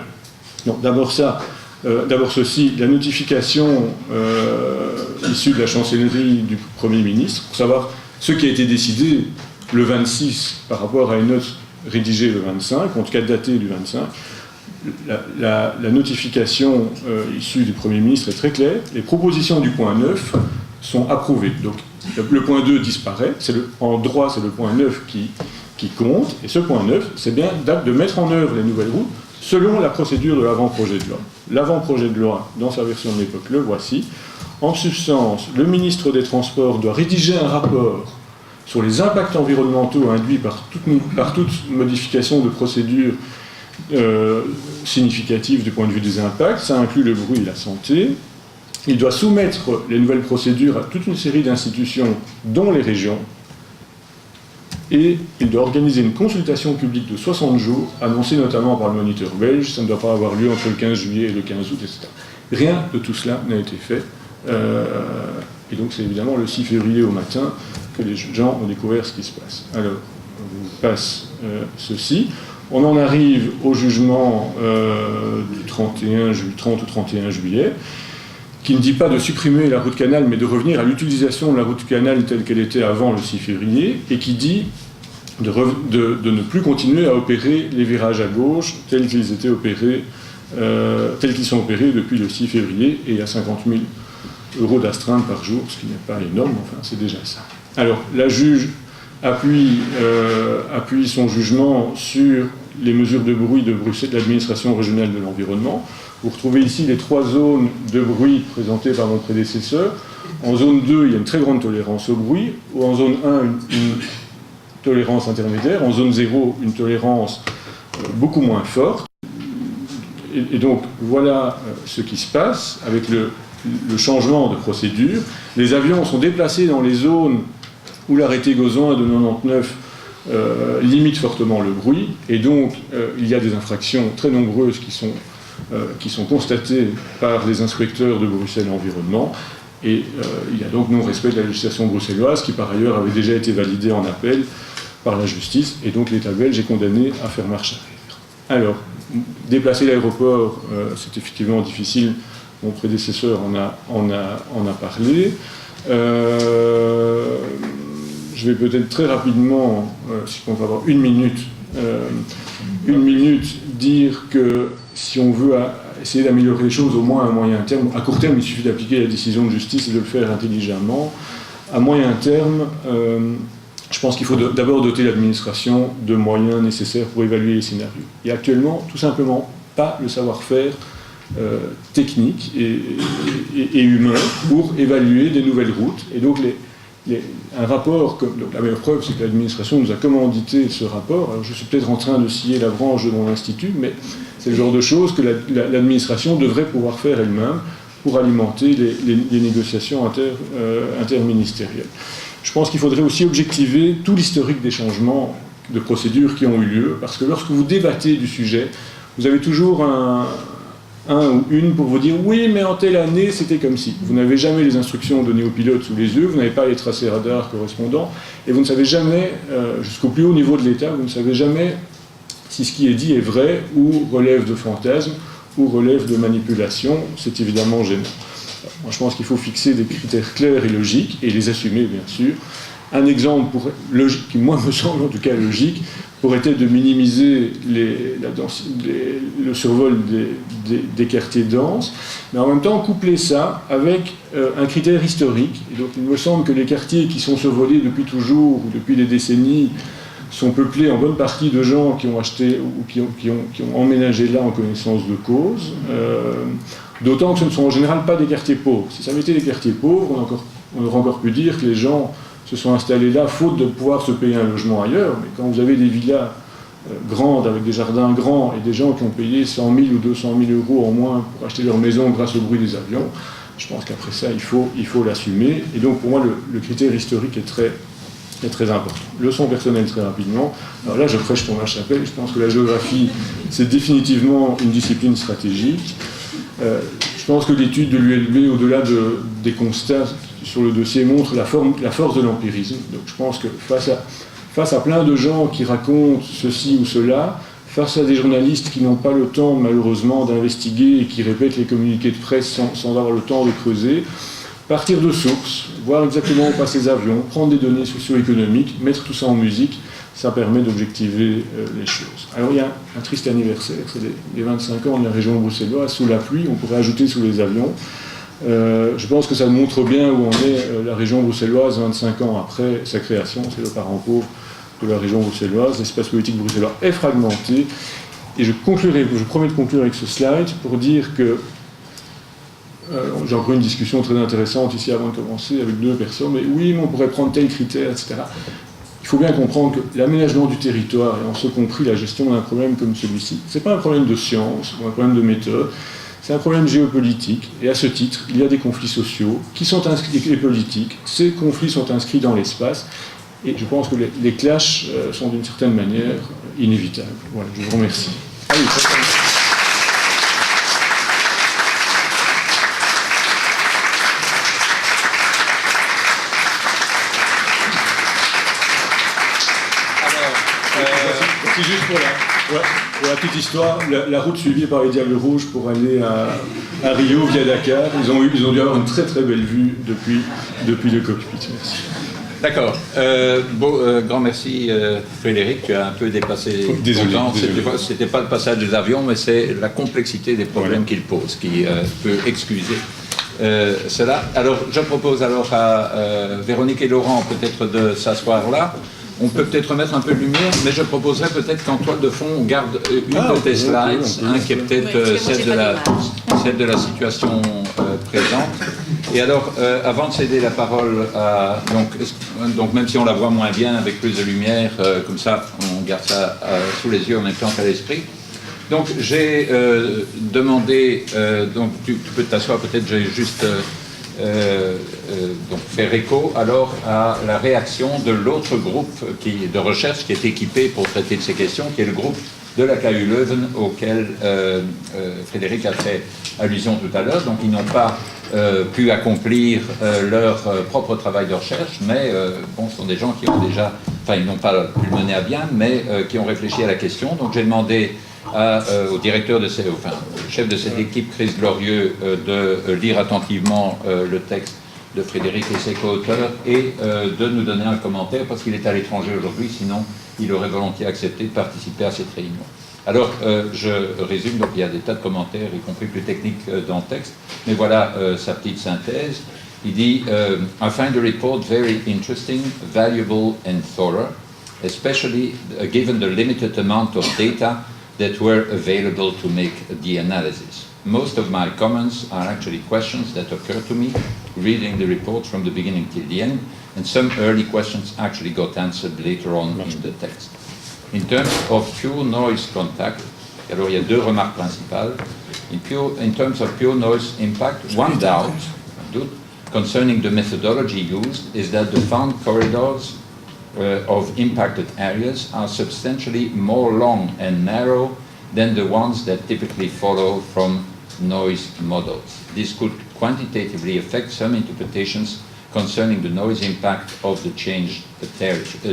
d'abord ceci, la notification issue de la chancellerie du Premier ministre, pour savoir ce qui a été décidé le 26 par rapport à une note rédigée le 25, en tout cas datée du 25. La notification issue du Premier ministre est très claire. Les propositions du point 9 sont approuvées. Donc, le point 2 disparaît. En droit, c'est le point 9 qui compte, et ce point 9, c'est bien de mettre en œuvre les nouvelles routes selon la procédure de l'avant-projet de loi. L'avant-projet de loi, dans sa version de l'époque, le voici. En substance, le ministre des Transports doit rédiger un rapport sur les impacts environnementaux induits par toute modification de procédure significative du point de vue des impacts. Ça inclut le bruit et la santé. Il doit soumettre les nouvelles procédures à toute une série d'institutions, dont les régions, et il doit organiser une consultation publique de 60 jours, annoncée notamment par le Moniteur belge. Ça ne doit pas avoir lieu entre le 15 juillet et le 15 août, etc. Rien de tout cela n'a été fait. Et donc c'est évidemment le 6 février au matin que les gens ont découvert ce qui se passe. Alors, on vous passe ceci. On en arrive au jugement du 30 ou 31 juillet, qui ne dit pas de supprimer la route canal, mais de revenir à l'utilisation de la route canal telle qu'elle était avant le 6 février, et qui dit de ne plus continuer à opérer les virages à gauche tels qu'ils étaient opérés, tels qu'ils sont opérés depuis le 6 février, et à 50 000 € d'astreinte par jour, ce qui n'est pas énorme, enfin c'est déjà ça. Alors, la juge appuie son jugement sur les mesures de bruit de Bruxelles, de l'administration régionale de l'environnement. Vous retrouvez ici les 3 zones de bruit présentées par mon prédécesseur. En zone 2, il y a une très grande tolérance au bruit, ou en zone 1, une tolérance intermédiaire, en zone 0, une tolérance beaucoup moins forte. Et donc, voilà ce qui se passe avec le changement de procédure. Les avions sont déplacés dans les zones où l'arrêté Gozin de 99 limite fortement le bruit, et donc il y a des infractions très nombreuses qui sont constatées par les inspecteurs de Bruxelles Environnement, et il y a donc non-respect de la législation bruxelloise, qui par ailleurs avait déjà été validée en appel par la justice, et donc l'État belge est condamné à faire marche arrière. Alors, déplacer l'aéroport, c'est effectivement difficile, mon prédécesseur en a parlé. Je vais peut-être très rapidement, si on peut avoir une minute, dire que si on veut essayer d'améliorer les choses, au moins à moyen terme, à court terme, il suffit d'appliquer la décision de justice et de le faire intelligemment. À moyen terme, je pense qu'il faut d'abord doter l'administration de moyens nécessaires pour évaluer les scénarios. Il n'y a actuellement tout simplement pas le savoir-faire technique et humain pour évaluer des nouvelles routes. Et donc un rapport, donc la meilleure preuve, c'est que l'administration nous a commandité ce rapport. Alors je suis peut-être en train de scier la branche de mon institut, mais c'est le genre de choses que l'administration devrait pouvoir faire elle-même pour alimenter les négociations interministérielles. Je pense qu'il faudrait aussi objectiver tout l'historique des changements de procédures qui ont eu lieu, parce que lorsque vous débattez du sujet, vous avez toujours un ou une pour vous dire « oui, mais en telle année, c'était comme si ». Vous n'avez jamais les instructions données aux pilotes sous les yeux, vous n'avez pas les tracés radars correspondants, et vous ne savez jamais, jusqu'au plus haut niveau de l'État, vous ne savez jamais si ce qui est dit est vrai ou relève de fantasmes ou relève de manipulation. C'est évidemment gênant. Moi, je pense qu'il faut fixer des critères clairs et logiques, et les assumer, bien sûr. Un exemple logique, qui moi me semble en tout cas logique, pourrait être de minimiser le survol des quartiers denses, mais en même temps coupler ça avec un critère historique. Et donc il me semble que les quartiers qui sont survolés depuis toujours ou depuis des décennies sont peuplés en bonne partie de gens qui ont acheté ou qui ont emménagé là en connaissance de cause, d'autant que ce ne sont en général pas des quartiers pauvres. Si ça avait été des quartiers pauvres, on aurait encore pu dire que les gens se sont installés là faute de pouvoir se payer un logement ailleurs, mais quand vous avez des villas grandes avec des jardins grands et des gens qui ont payé 100 000 ou 200 000 euros en moins pour acheter leur maison grâce au bruit des avions, je pense qu'après ça, il faut l'assumer. Et donc pour moi, le critère historique est très important. Leçon personnelle très rapidement. Alors là, je prêche pour ma chapelle. Je pense que la géographie, c'est définitivement une discipline stratégique. Je pense que l'étude de l'ULB, au-delà des constats sur le dossier, montre la force de l'empirisme. Donc je pense que face à plein de gens qui racontent ceci ou cela, face à des journalistes qui n'ont pas le temps, malheureusement, d'investiguer et qui répètent les communiqués de presse sans avoir le temps de creuser, partir de sources, voir exactement où passent les avions, prendre des données socio-économiques, mettre tout ça en musique, ça permet d'objectiver les choses. Alors il y a un triste anniversaire, c'est les 25 ans de la région bruxelloise, sous la pluie, on pourrait ajouter sous les avions. Je pense que ça montre bien où en est la région bruxelloise 25 ans après sa création, c'est le parent pauvre de la région bruxelloise. L'espace politique bruxellois est fragmenté, et je promets de conclure avec ce slide pour dire que j'ai encore une discussion très intéressante ici avant de commencer avec deux personnes, mais oui, mais on pourrait prendre tel critère, etc. Il faut bien comprendre que l'aménagement du territoire, et en ce compris la gestion d'un problème comme celui-ci, ce n'est pas un problème de science ou un problème de méthode, c'est un problème géopolitique, et à ce titre, il y a des conflits sociaux qui sont inscrits, et politiques, ces conflits sont inscrits dans l'espace, et je pense que les clashs sont d'une certaine manière inévitables. Voilà, je vous remercie. Allez, c'est juste pour la petite histoire, la route suivie par les Diables Rouges pour aller à Rio via Dakar, ils ont dû avoir une très très belle vue depuis le cockpit. Merci. D'accord. Grand merci Frédéric, tu as un peu dépassé désolé. C'était pas le passage des avions, mais c'est la complexité des problèmes qu'ils posent qui peut excuser cela. Alors je propose alors à Véronique et Laurent peut-être de s'asseoir là. On peut peut-être remettre un peu de lumière, mais je proposerais peut-être qu'en toile de fond, on garde une de tes slides, qui est peut-être celle de la situation présente. Et alors, avant de céder la parole à... Donc même si on la voit moins bien, avec plus de lumière, comme ça, on garde ça sous les yeux en même temps qu'à l'esprit. Donc j'ai demandé... donc tu peux t'asseoir, peut-être j'ai juste... donc faire écho alors à la réaction de l'autre groupe de recherche qui est équipé pour traiter de ces questions, qui est le groupe de la KU Leuven auquel Frédéric a fait allusion tout à l'heure. Donc ils n'ont pas pu accomplir leur propre travail de recherche, mais bon, ce sont des gens qui ont déjà, enfin ils n'ont pas pu le mener à bien, mais qui ont réfléchi à la question. Donc j'ai demandé au directeur au chef de cette équipe, Chris Glorieux, de lire attentivement le texte de Frédéric et ses co-auteurs et de nous donner un commentaire parce qu'il est à l'étranger aujourd'hui, sinon il aurait volontiers accepté de participer à cette réunion. Alors, je résume, donc il y a des tas de commentaires, y compris plus techniques dans le texte, mais voilà sa petite synthèse. Il dit « I find the report very interesting, valuable and thorough, especially given the limited amount of data that were available to make the analysis. Most of my comments are actually questions that occurred to me reading the report from the beginning till the end, and some early questions actually got answered later on in the text. In terms of pure noise contact, alors il y a deux remarques principales. In terms of pure noise impact, one doubt concerning the methodology used is that the found corridors of impacted areas are substantially more long and narrow than the ones that typically follow from noise models. This could quantitatively affect some interpretations concerning the noise impact of the changed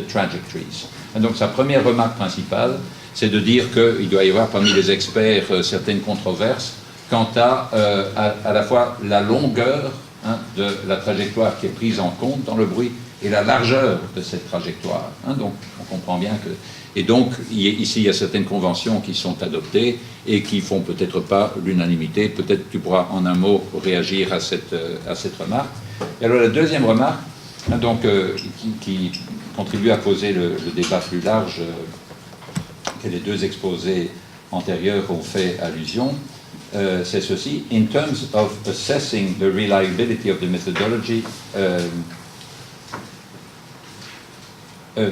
trajectories. Et donc sa première remarque principale, c'est de dire qu'il doit y avoir parmi les experts certaines controverses quant à la fois la longueur de la trajectoire qui est prise en compte dans le bruit et la largeur de cette trajectoire. Donc on comprend bien que... Et donc ici il y a certaines conventions qui sont adoptées et qui font peut-être pas l'unanimité. Peut-être que tu pourras en un mot réagir à cette remarque. Et alors la deuxième remarque, donc, qui contribue à poser le débat plus large que les deux exposés antérieurs ont fait allusion, c'est ceci. In terms of assessing the reliability of the methodology,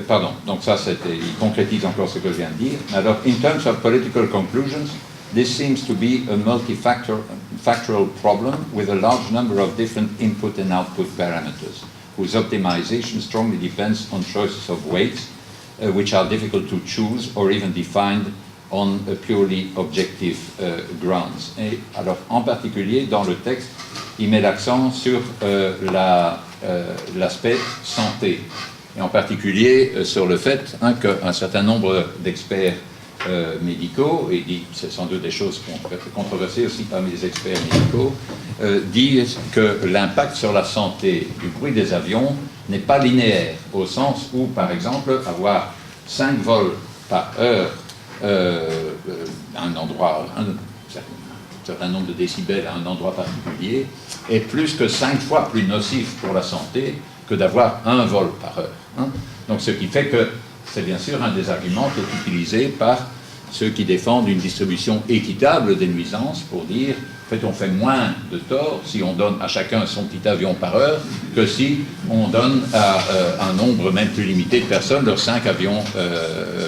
pardon, donc ça il concrétise encore ce que je viens de dire. Alors, in terms of political conclusions, this seems to be a multifactorial problem with a large number of different input and output parameters, whose optimization strongly depends on choices of weights, which are difficult to choose or even defined on a purely objective grounds. Et alors, en particulier, dans le texte, il met l'accent sur l'aspect santé, et en particulier sur le fait qu'un certain nombre d'experts médicaux, et c'est sans doute des choses controversées aussi parmi les experts médicaux, disent que l'impact sur la santé du bruit des avions n'est pas linéaire, au sens où, par exemple, avoir 5 vols par heure à un endroit, un certain nombre de décibels à un endroit particulier, est plus que 5 fois plus nocif pour la santé que d'avoir un vol par heure. Donc ce qui fait que c'est bien sûr un des arguments qui est utilisé par ceux qui défendent une distribution équitable des nuisances pour dire, en fait, on fait moins de tort si on donne à chacun son petit avion par heure que si on donne à un nombre même plus limité de personnes leurs 5 avions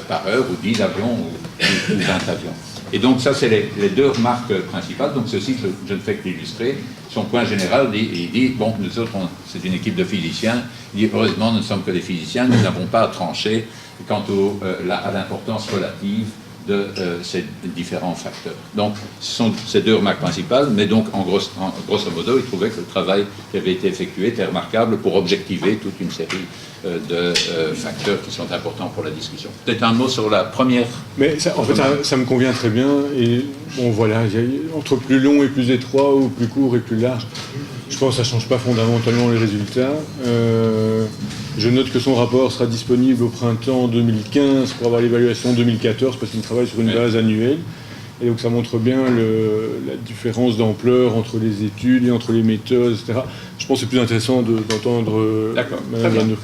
par heure, ou 10 avions, ou 20 avions. Et donc ça, c'est les deux remarques principales. Donc ceci, je ne fais que l'illustrer. Son point général, il dit, bon, nous autres, c'est une équipe de physiciens. Il dit, heureusement, nous ne sommes que des physiciens, nous n'avons pas à trancher quant à l'importance relative de ces différents facteurs. Donc, ce sont ces deux remarques principales, mais donc, en grosso modo, il trouvait que le travail qui avait été effectué était remarquable pour objectiver toute une série de facteurs qui sont importants pour la discussion. Peut-être un mot sur la première... Mais ça, en fait, ça me convient très bien, et bon, voilà, entre plus long et plus étroit, ou plus court et plus large, je pense que ça ne change pas fondamentalement les résultats. Je note que son rapport sera disponible au printemps 2015 pour avoir l'évaluation 2014, parce qu'il travaille sur une base annuelle. Et donc ça montre bien la différence d'ampleur entre les études et entre les méthodes, etc. Je pense que c'est plus intéressant d'entendre Madame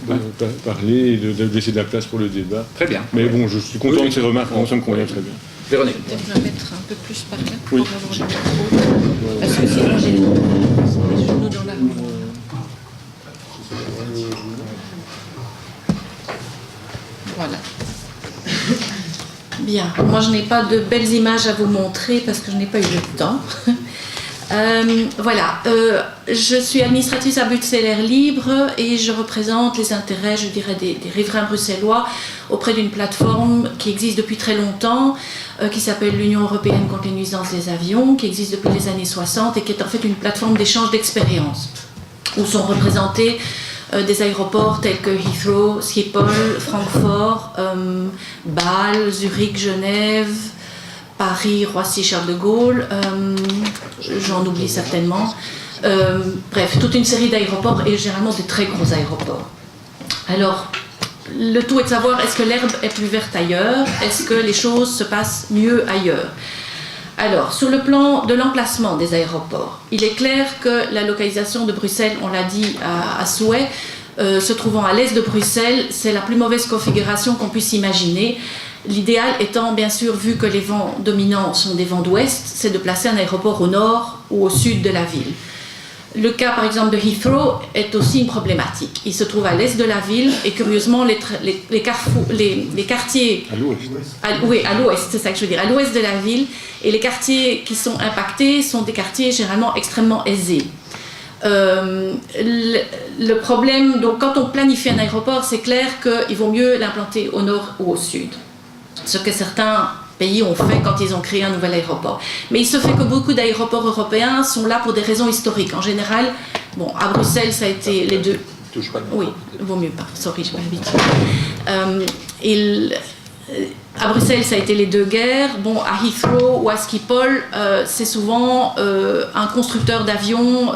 parler et de laisser de la place pour le débat. Très bien. Mais bon, je suis content de ces remarques, ça me convient très bien. Véronique. Peut-être me mettre un peu plus par là Oui. pour avoir le micro. Parce que sinon j'ai les genoux dans la roue. Voilà. Bien, moi je n'ai pas de belles images à vous montrer parce que je n'ai pas eu le temps. Voilà, je suis administratrice à but salaire libre et je représente les intérêts, je dirais, des riverains bruxellois auprès d'une plateforme qui existe depuis très longtemps, qui s'appelle l'Union européenne contre les nuisances des avions, qui existe depuis les années 60 et qui est en fait une plateforme d'échange d'expériences où sont représentés des aéroports tels que Heathrow, Schiphol, Francfort, Bâle, Zurich, Genève, Paris, Roissy, Charles de Gaulle, j'en oublie certainement. Bref, toute une série d'aéroports et généralement des très gros aéroports. Alors, le tout est de savoir est-ce que l'herbe est plus verte ailleurs, est-ce que les choses se passent mieux ailleurs. Alors, sur le plan de l'emplacement des aéroports, il est clair que la localisation de Bruxelles, on l'a dit à souhait, se trouvant à l'est de Bruxelles, c'est la plus mauvaise configuration qu'on puisse imaginer. L'idéal étant, bien sûr, vu que les vents dominants sont des vents d'ouest, c'est de placer un aéroport au nord ou au sud de la ville. Le cas, par exemple, de Heathrow est aussi une problématique. Il se trouve à l'est de la ville et, curieusement, les quartiers... À l'ouest. Oui, à l'ouest, c'est ça que je veux dire, à l'ouest de la ville. Et les quartiers qui sont impactés sont des quartiers généralement extrêmement aisés. Le problème, donc quand on planifie un aéroport, c'est clair qu'il vaut mieux l'implanter au nord ou au sud. Ce que certains pays ont fait quand ils ont créé un nouvel aéroport. Mais il se fait que beaucoup d'aéroports européens sont là pour des raisons historiques. En général, bon, à Bruxelles, ça a été les deux. Touche pas. Oui, vaut mieux pas. Sorry, je m'habitue. À Bruxelles, ça a été les deux guerres. Bon, à Heathrow ou à Schiphol, c'est souvent un constructeur d'avions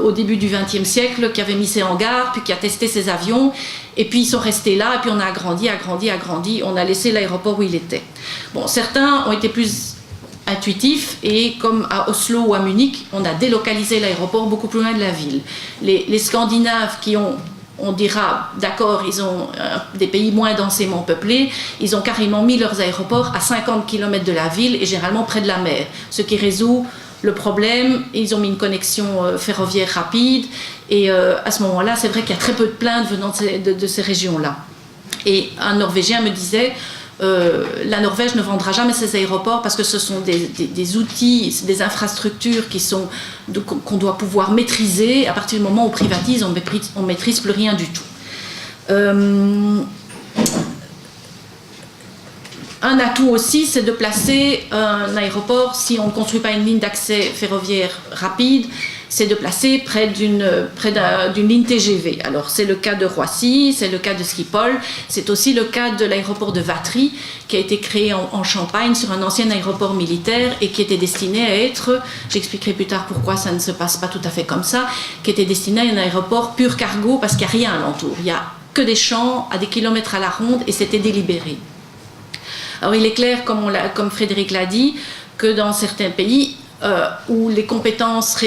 au début du XXe siècle qui avait mis ses hangars, puis qui a testé ses avions, et puis ils sont restés là, et puis on a agrandi. On a laissé l'aéroport où il était. Bon, certains ont été plus intuitifs, et comme à Oslo ou à Munich, on a délocalisé l'aéroport beaucoup plus loin de la ville. Les Scandinaves qui ont, on dira, d'accord, ils ont des pays moins densément peuplés, ils ont carrément mis leurs aéroports à 50 km de la ville et généralement près de la mer, ce qui résout le problème. Ils ont mis une connexion ferroviaire rapide, et à ce moment-là, c'est vrai qu'il y a très peu de plaintes venant de ces régions-là. Et un Norvégien me disait, la Norvège ne vendra jamais ses aéroports parce que ce sont des outils, des infrastructures qu'on doit pouvoir maîtriser. À partir du moment où on privatise, on maîtrise plus rien du tout. Un atout aussi, c'est de placer un aéroport, si on ne construit pas une ligne d'accès ferroviaire rapide, c'est de placer près d'une ligne TGV. Alors c'est le cas de Roissy, c'est le cas de Schiphol, c'est aussi le cas de l'aéroport de Vatry, qui a été créé en Champagne sur un ancien aéroport militaire et qui était destiné à être, j'expliquerai plus tard pourquoi ça ne se passe pas tout à fait comme ça, qui était destiné à un aéroport pur cargo parce qu'il n'y a rien alentour. Il n'y a que des champs à des kilomètres à la ronde et c'était délibéré. Alors il est clair, comme Frédéric l'a dit, que dans certains pays où les compétences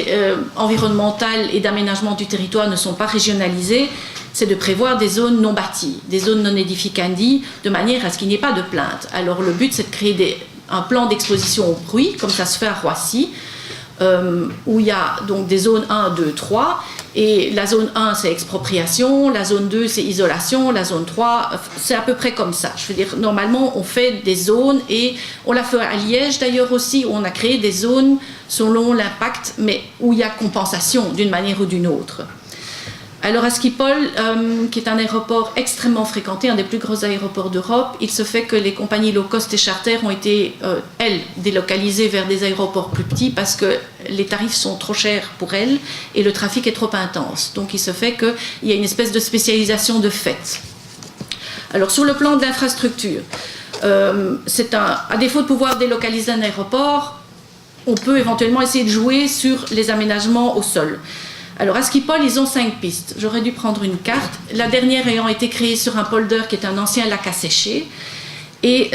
environnementales et d'aménagement du territoire ne sont pas régionalisées, c'est de prévoir des zones non bâties, des zones non edificandi, de manière à ce qu'il n'y ait pas de plainte. Alors le but, c'est de créer un plan d'exposition au bruit, comme ça se fait à Roissy, où il y a donc des zones 1, 2, 3, et la zone 1 c'est expropriation, la zone 2 c'est isolation, la zone 3 c'est à peu près comme ça. Je veux dire, normalement on fait des zones, et on l'a fait à Liège d'ailleurs aussi, où on a créé des zones selon l'impact, mais où il y a compensation d'une manière ou d'une autre. Alors à Schiphol, qui est un aéroport extrêmement fréquenté, un des plus gros aéroports d'Europe, il se fait que les compagnies low cost et charter ont été, elles, délocalisées vers des aéroports plus petits parce que les tarifs sont trop chers pour elles et le trafic est trop intense. Donc il se fait qu'il y a une espèce de spécialisation de fait. Alors sur le plan de l'infrastructure, à défaut de pouvoir délocaliser un aéroport, on peut éventuellement essayer de jouer sur les aménagements au sol. Alors à Schiphol, ils ont 5 pistes. J'aurais dû prendre une carte. La dernière ayant été créée sur un polder qui est un ancien lac à sécher. Et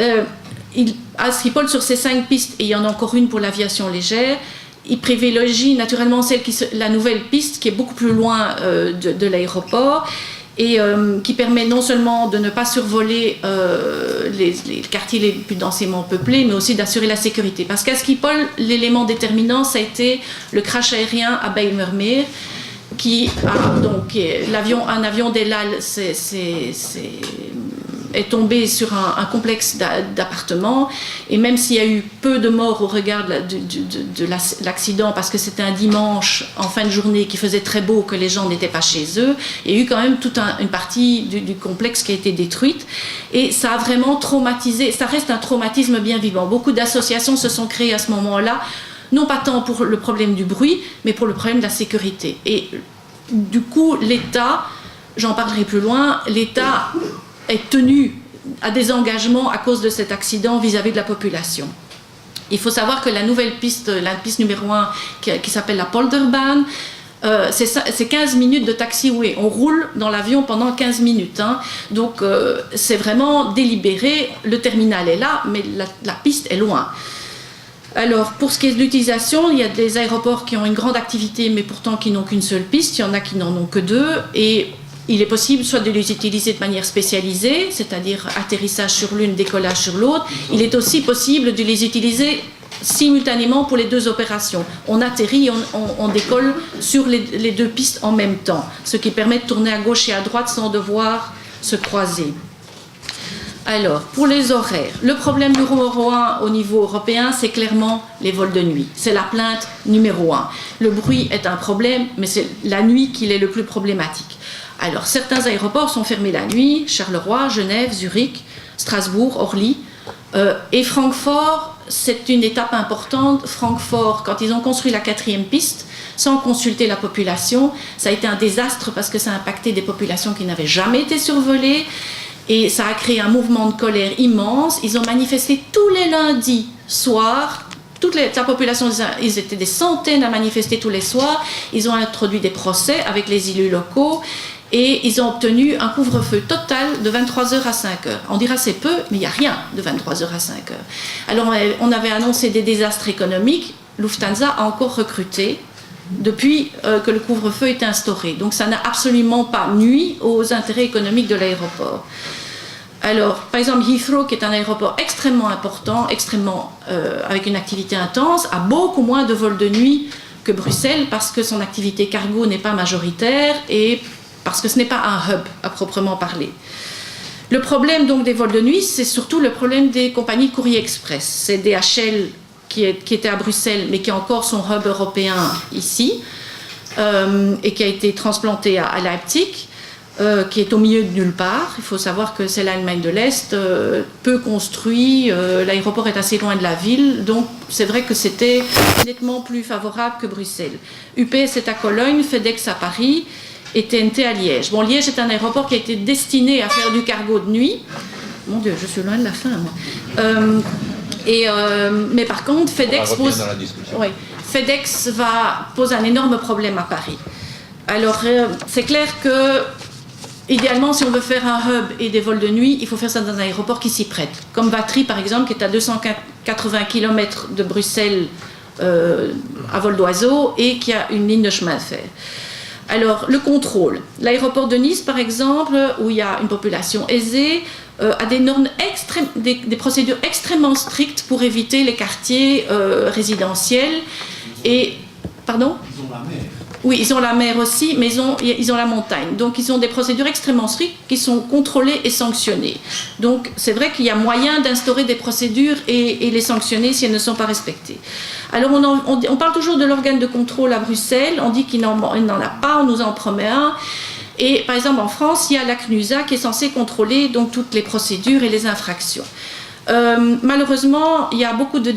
à Schiphol, sur ces 5 pistes, et il y en a encore une pour l'aviation légère, ils privilégient naturellement la nouvelle piste qui est beaucoup plus loin de l'aéroport, et qui permet non seulement de ne pas survoler les quartiers les plus densément peuplés, mais aussi d'assurer la sécurité. Parce qu'à Schiphol, l'élément déterminant, ça a été le crash aérien à Bijlmermeer, qui a donc un avion d'El Al est tombé sur un complexe d'appartements, et même s'il y a eu peu de morts au regard de l'accident, parce que c'était un dimanche en fin de journée qui faisait très beau, que les gens n'étaient pas chez eux, il y a eu quand même toute une partie du complexe qui a été détruite, et ça a vraiment traumatisé, ça reste un traumatisme bien vivant. Beaucoup d'associations se sont créées à ce moment-là, non pas tant pour le problème du bruit, mais pour le problème de la sécurité. Et du coup, l'État, j'en parlerai plus loin, l'État est tenu à des engagements à cause de cet accident vis-à-vis de la population. Il faut savoir que la nouvelle piste, la piste numéro 1, qui s'appelle la Polderbaan, c'est 15 minutes de taxiway. On roule dans l'avion pendant 15 minutes. Hein. Donc c'est vraiment délibéré. Le terminal est là, mais la piste est loin. Alors, pour ce qui est de l'utilisation, il y a des aéroports qui ont une grande activité, mais pourtant qui n'ont qu'une seule piste. Il y en a qui n'en ont que 2. Et il est possible soit de les utiliser de manière spécialisée, c'est-à-dire atterrissage sur l'une, décollage sur l'autre. Il est aussi possible de les utiliser simultanément pour les 2 opérations. On atterrit et on décolle sur les 2 pistes en même temps, ce qui permet de tourner à gauche et à droite sans devoir se croiser. Alors, pour les horaires, le problème numéro 1 au niveau européen, c'est clairement les vols de nuit. C'est la plainte numéro 1. Le bruit est un problème, mais c'est la nuit qui est le plus problématique. Alors, certains aéroports sont fermés la nuit, Charleroi, Genève, Zurich, Strasbourg, Orly. Et Francfort, c'est une étape importante. Francfort, quand ils ont construit la 4e piste, sans consulter la population, ça a été un désastre parce que ça a impacté des populations qui n'avaient jamais été survolées. Et ça a créé un mouvement de colère immense. Ils ont manifesté tous les lundis soirs. La population, ils étaient des centaines à manifester tous les soirs. Ils ont introduit des procès avec les élus locaux. Et ils ont obtenu un couvre-feu total de 23h à 5h. On dira c'est peu, mais il n'y a rien de 23h à 5h. Alors on avait annoncé des désastres économiques. Lufthansa a encore recruté depuis que le couvre-feu est instauré. Donc ça n'a absolument pas nui aux intérêts économiques de l'aéroport. Alors, par exemple, Heathrow, qui est un aéroport extrêmement important, avec une activité intense, a beaucoup moins de vols de nuit que Bruxelles parce que son activité cargo n'est pas majoritaire et parce que ce n'est pas un hub à proprement parler. Le problème donc des vols de nuit, c'est surtout le problème des compagnies courrier express. C'est DHL qui était à Bruxelles, mais qui a encore son hub européen ici, et qui a été transplanté à Leipzig, qui est au milieu de nulle part. Il faut savoir que c'est l'Allemagne de l'Est, peu construit, l'aéroport est assez loin de la ville, donc c'est vrai que c'était nettement plus favorable que Bruxelles. UPS est à Cologne, FedEx à Paris, et TNT à Liège. Bon, Liège est un aéroport qui a été destiné à faire du cargo de nuit. Mon Dieu, je suis loin de la fin, moi. Mais par contre, FedEx pose un énorme problème à Paris. Alors, c'est clair que, idéalement, si on veut faire un hub et des vols de nuit, il faut faire ça dans un aéroport qui s'y prête. Comme Vatry, par exemple, qui est à 280 km de Bruxelles à vol d'oiseau et qui a une ligne de chemin de fer. Alors, le contrôle. L'aéroport de Nice, par exemple, où il y a une population aisée, a des normes des procédures extrêmement strictes pour éviter les quartiers résidentiels. Et, pardon ? Ils ont la mer. Oui, ils ont la mer aussi, mais ils ont la montagne. Donc, ils ont des procédures extrêmement strictes qui sont contrôlées et sanctionnées. Donc, c'est vrai qu'il y a moyen d'instaurer des procédures et les sanctionner si elles ne sont pas respectées. Alors, on parle toujours de l'organe de contrôle à Bruxelles. On dit qu'il n'en a pas, on nous en promet un. Et, par exemple, en France, il y a la CNUSA qui est censée contrôler donc, toutes les procédures et les infractions. Malheureusement, il y a beaucoup de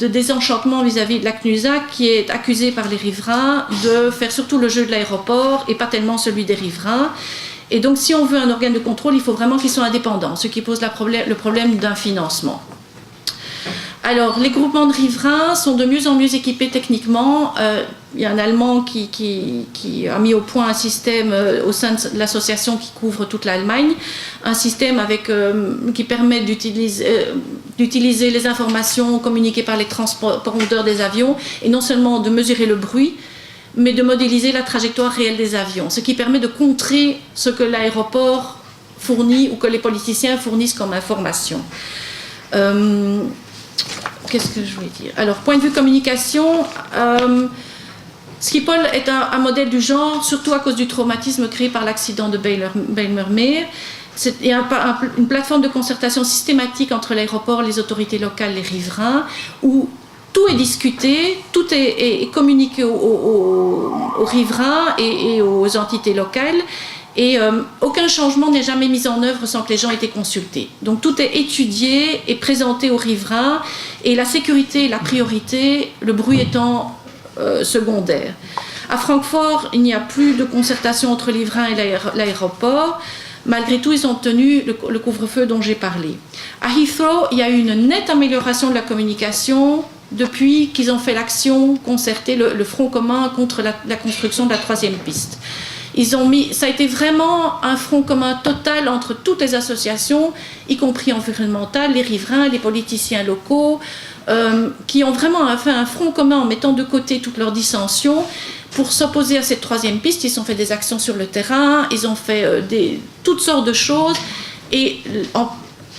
désenchantement vis-à-vis de la CNUSA qui est accusée par les riverains de faire surtout le jeu de l'aéroport et pas tellement celui des riverains. Et donc, si on veut un organe de contrôle, il faut vraiment qu'ils soient indépendants, ce qui pose le problème d'un financement. Alors, les groupements de riverains sont de mieux en mieux équipés techniquement. Il y a un Allemand qui a mis au point un système au sein de l'association qui couvre toute l'Allemagne, un système qui permet d'utiliser les informations communiquées par les transpondeurs des avions et non seulement de mesurer le bruit, mais de modéliser la trajectoire réelle des avions, ce qui permet de contrer ce que l'aéroport fournit ou que les politiciens fournissent comme information. Qu'est-ce que je voulais dire ? Alors, point de vue communication, Schiphol est un modèle du genre, surtout à cause du traumatisme créé par l'accident de Bijlmermeer. Il y a une plateforme de concertation systématique entre l'aéroport, les autorités locales, les riverains, où tout est discuté, tout est communiqué aux riverains et aux entités locales. Et aucun changement n'est jamais mis en œuvre sans que les gens aient été consultés. Donc tout est étudié et présenté aux riverains, et la sécurité est la priorité, le bruit étant secondaire. À Francfort, il n'y a plus de concertation entre les riverains et l'aéroport. Malgré tout, ils ont tenu le couvre-feu dont j'ai parlé. À Heathrow, il y a eu une nette amélioration de la communication depuis qu'ils ont fait l'action concertée, le front commun contre la construction de la 3e piste. Ça a été vraiment un front commun total entre toutes les associations, y compris environnementales, les riverains, les politiciens locaux, qui ont vraiment fait un front commun en mettant de côté toutes leurs dissensions pour s'opposer à cette 3e piste. Ils ont fait des actions sur le terrain, ils ont fait toutes sortes de choses, et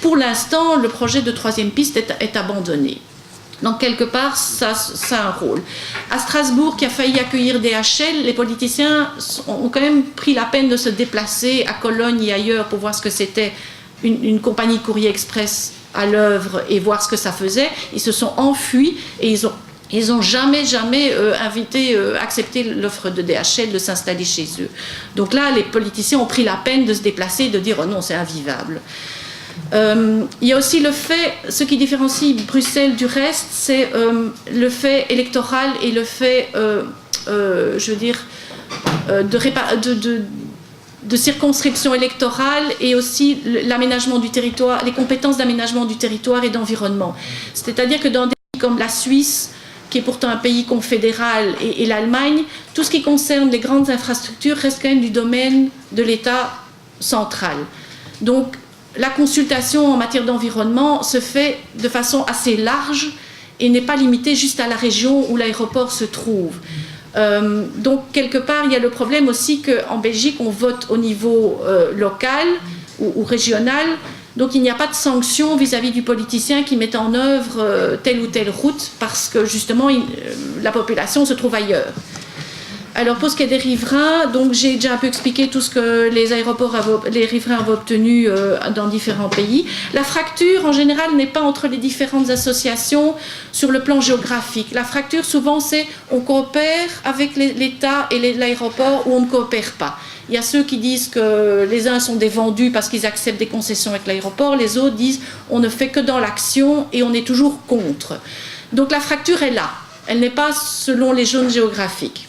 pour l'instant, le projet de 3e piste est abandonné. Donc, quelque part, ça a un rôle. À Strasbourg, qui a failli accueillir DHL, les politiciens ont quand même pris la peine de se déplacer à Cologne et ailleurs pour voir ce que c'était une compagnie de courrier express à l'œuvre et voir ce que ça faisait. Ils se sont enfuis et ils ont jamais accepté l'offre de DHL de s'installer chez eux. Donc là, les politiciens ont pris la peine de se déplacer et de dire « oh non, c'est invivable ». Il y a aussi le fait, ce qui différencie Bruxelles du reste, c'est le fait électoral et le fait, de circonscription électorale et aussi l'aménagement du territoire, les compétences d'aménagement du territoire et d'environnement. C'est-à-dire que dans des pays comme la Suisse, qui est pourtant un pays confédéral, et l'Allemagne, tout ce qui concerne les grandes infrastructures reste quand même du domaine de l'État central. Donc, la consultation en matière d'environnement se fait de façon assez large et n'est pas limitée juste à la région où l'aéroport se trouve. Donc, quelque part, il y a le problème aussi qu'en Belgique, on vote au niveau local ou régional. Donc, il n'y a pas de sanction vis-à-vis du politicien qui met en œuvre telle ou telle route parce que, justement, la population se trouve ailleurs. Alors, pour ce qui est des riverains, donc j'ai déjà un peu expliqué tout ce que les riverains avaient obtenu dans différents pays. La fracture, en général, n'est pas entre les différentes associations sur le plan géographique. La fracture, souvent, c'est on coopère avec l'État et l'aéroport ou on ne coopère pas. Il y a ceux qui disent que les uns sont des vendus parce qu'ils acceptent des concessions avec l'aéroport, les autres disent on ne fait que dans l'action et on est toujours contre. Donc la fracture est là. Elle n'est pas selon les zones géographiques.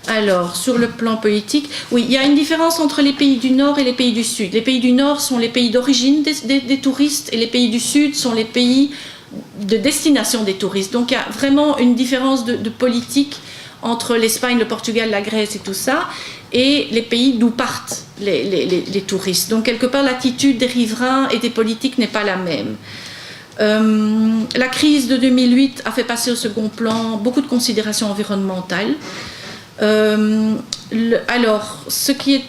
Alors, sur le plan politique, oui, il y a une différence entre les pays du Nord et les pays du Sud. Les pays du Nord sont les pays d'origine des touristes et les pays du Sud sont les pays de destination des touristes. Donc, il y a vraiment une différence de politique entre l'Espagne, le Portugal, la Grèce et tout ça, et les pays d'où partent les touristes. Donc, quelque part, l'attitude des riverains et des politiques n'est pas la même. La crise de 2008 a fait passer au second plan beaucoup de considérations environnementales. Alors, ce qui est,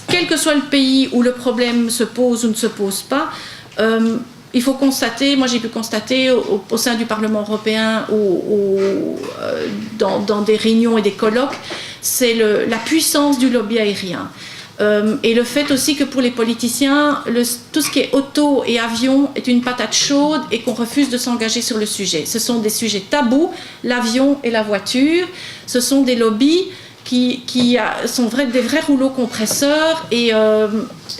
quel que soit le pays où le problème se pose ou ne se pose pas, il faut constater, moi j'ai pu constater au sein du Parlement européen ou dans des réunions et des colloques, c'est la puissance du lobby aérien. Et le fait aussi que pour les politiciens, tout ce qui est auto et avion est une patate chaude et qu'on refuse de s'engager sur le sujet. Ce sont des sujets tabous, l'avion et la voiture. Ce sont des lobbies qui sont des vrais rouleaux compresseurs et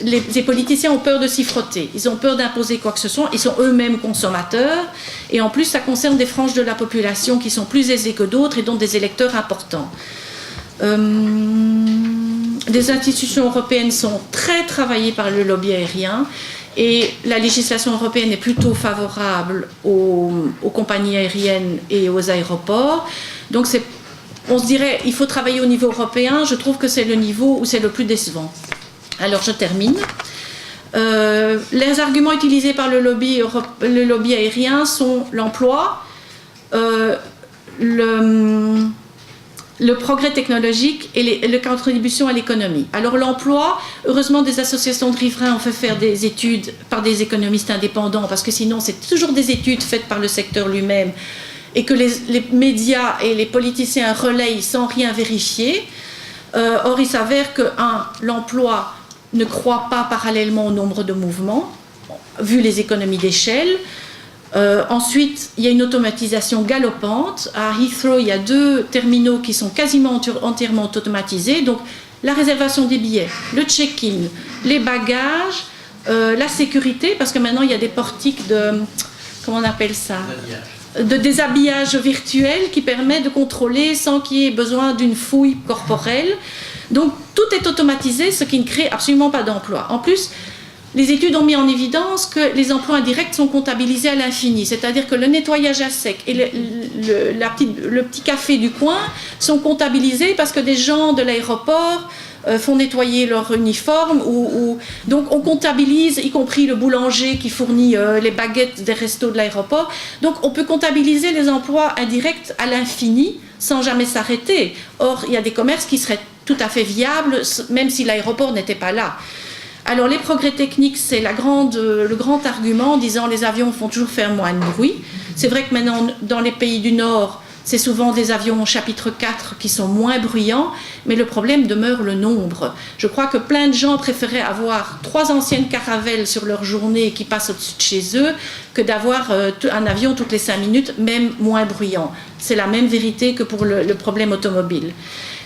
les politiciens ont peur de s'y frotter. Ils ont peur d'imposer quoi que ce soit. Ils sont eux-mêmes consommateurs et en plus ça concerne des franges de la population qui sont plus aisées que d'autres et dont des électeurs importants. Les institutions européennes sont très travaillées par le lobby aérien et la législation européenne est plutôt favorable aux compagnies aériennes et aux aéroports. Donc on se dirait il faut travailler au niveau européen. Je trouve que c'est le niveau où c'est le plus décevant. Alors je termine. Les arguments utilisés par le lobby aérien sont l'emploi, le progrès technologique et la contribution à l'économie. Alors l'emploi, heureusement des associations de riverains ont fait faire des études par des économistes indépendants parce que sinon c'est toujours des études faites par le secteur lui-même et que les médias et les politiciens relayent sans rien vérifier. Or il s'avère que l'emploi ne croît pas parallèlement au nombre de mouvements vu les économies d'échelle. Ensuite, il y a une automatisation galopante. À Heathrow, il y a 2 terminaux qui sont quasiment entièrement automatisés. Donc, la réservation des billets, le check-in, les bagages, la sécurité, parce que maintenant, il y a des portiques de... Comment on appelle ça ? De déshabillage virtuel qui permet de contrôler sans qu'il y ait besoin d'une fouille corporelle. Donc, tout est automatisé, ce qui ne crée absolument pas d'emploi. En plus, les études ont mis en évidence que les emplois indirects sont comptabilisés à l'infini, c'est-à-dire que le nettoyage à sec et le petit café du coin sont comptabilisés parce que des gens de l'aéroport font nettoyer leur uniforme. Donc on comptabilise, y compris le boulanger qui fournit les baguettes des restos de l'aéroport. Donc on peut comptabiliser les emplois indirects à l'infini sans jamais s'arrêter. Or, il y a des commerces qui seraient tout à fait viables, même si l'aéroport n'était pas là. Alors les progrès techniques, c'est le grand argument, disant les avions font toujours faire moins de bruit. C'est vrai que maintenant, dans les pays du Nord, C'est souvent des avions chapitre 4 qui sont moins bruyants, mais le problème demeure le nombre. Je crois que plein de gens préféraient avoir 3 anciennes caravelles sur leur journée qui passent au-dessus de chez eux que d'avoir un avion toutes les 5 minutes, même moins bruyant. C'est la même vérité que pour le problème automobile.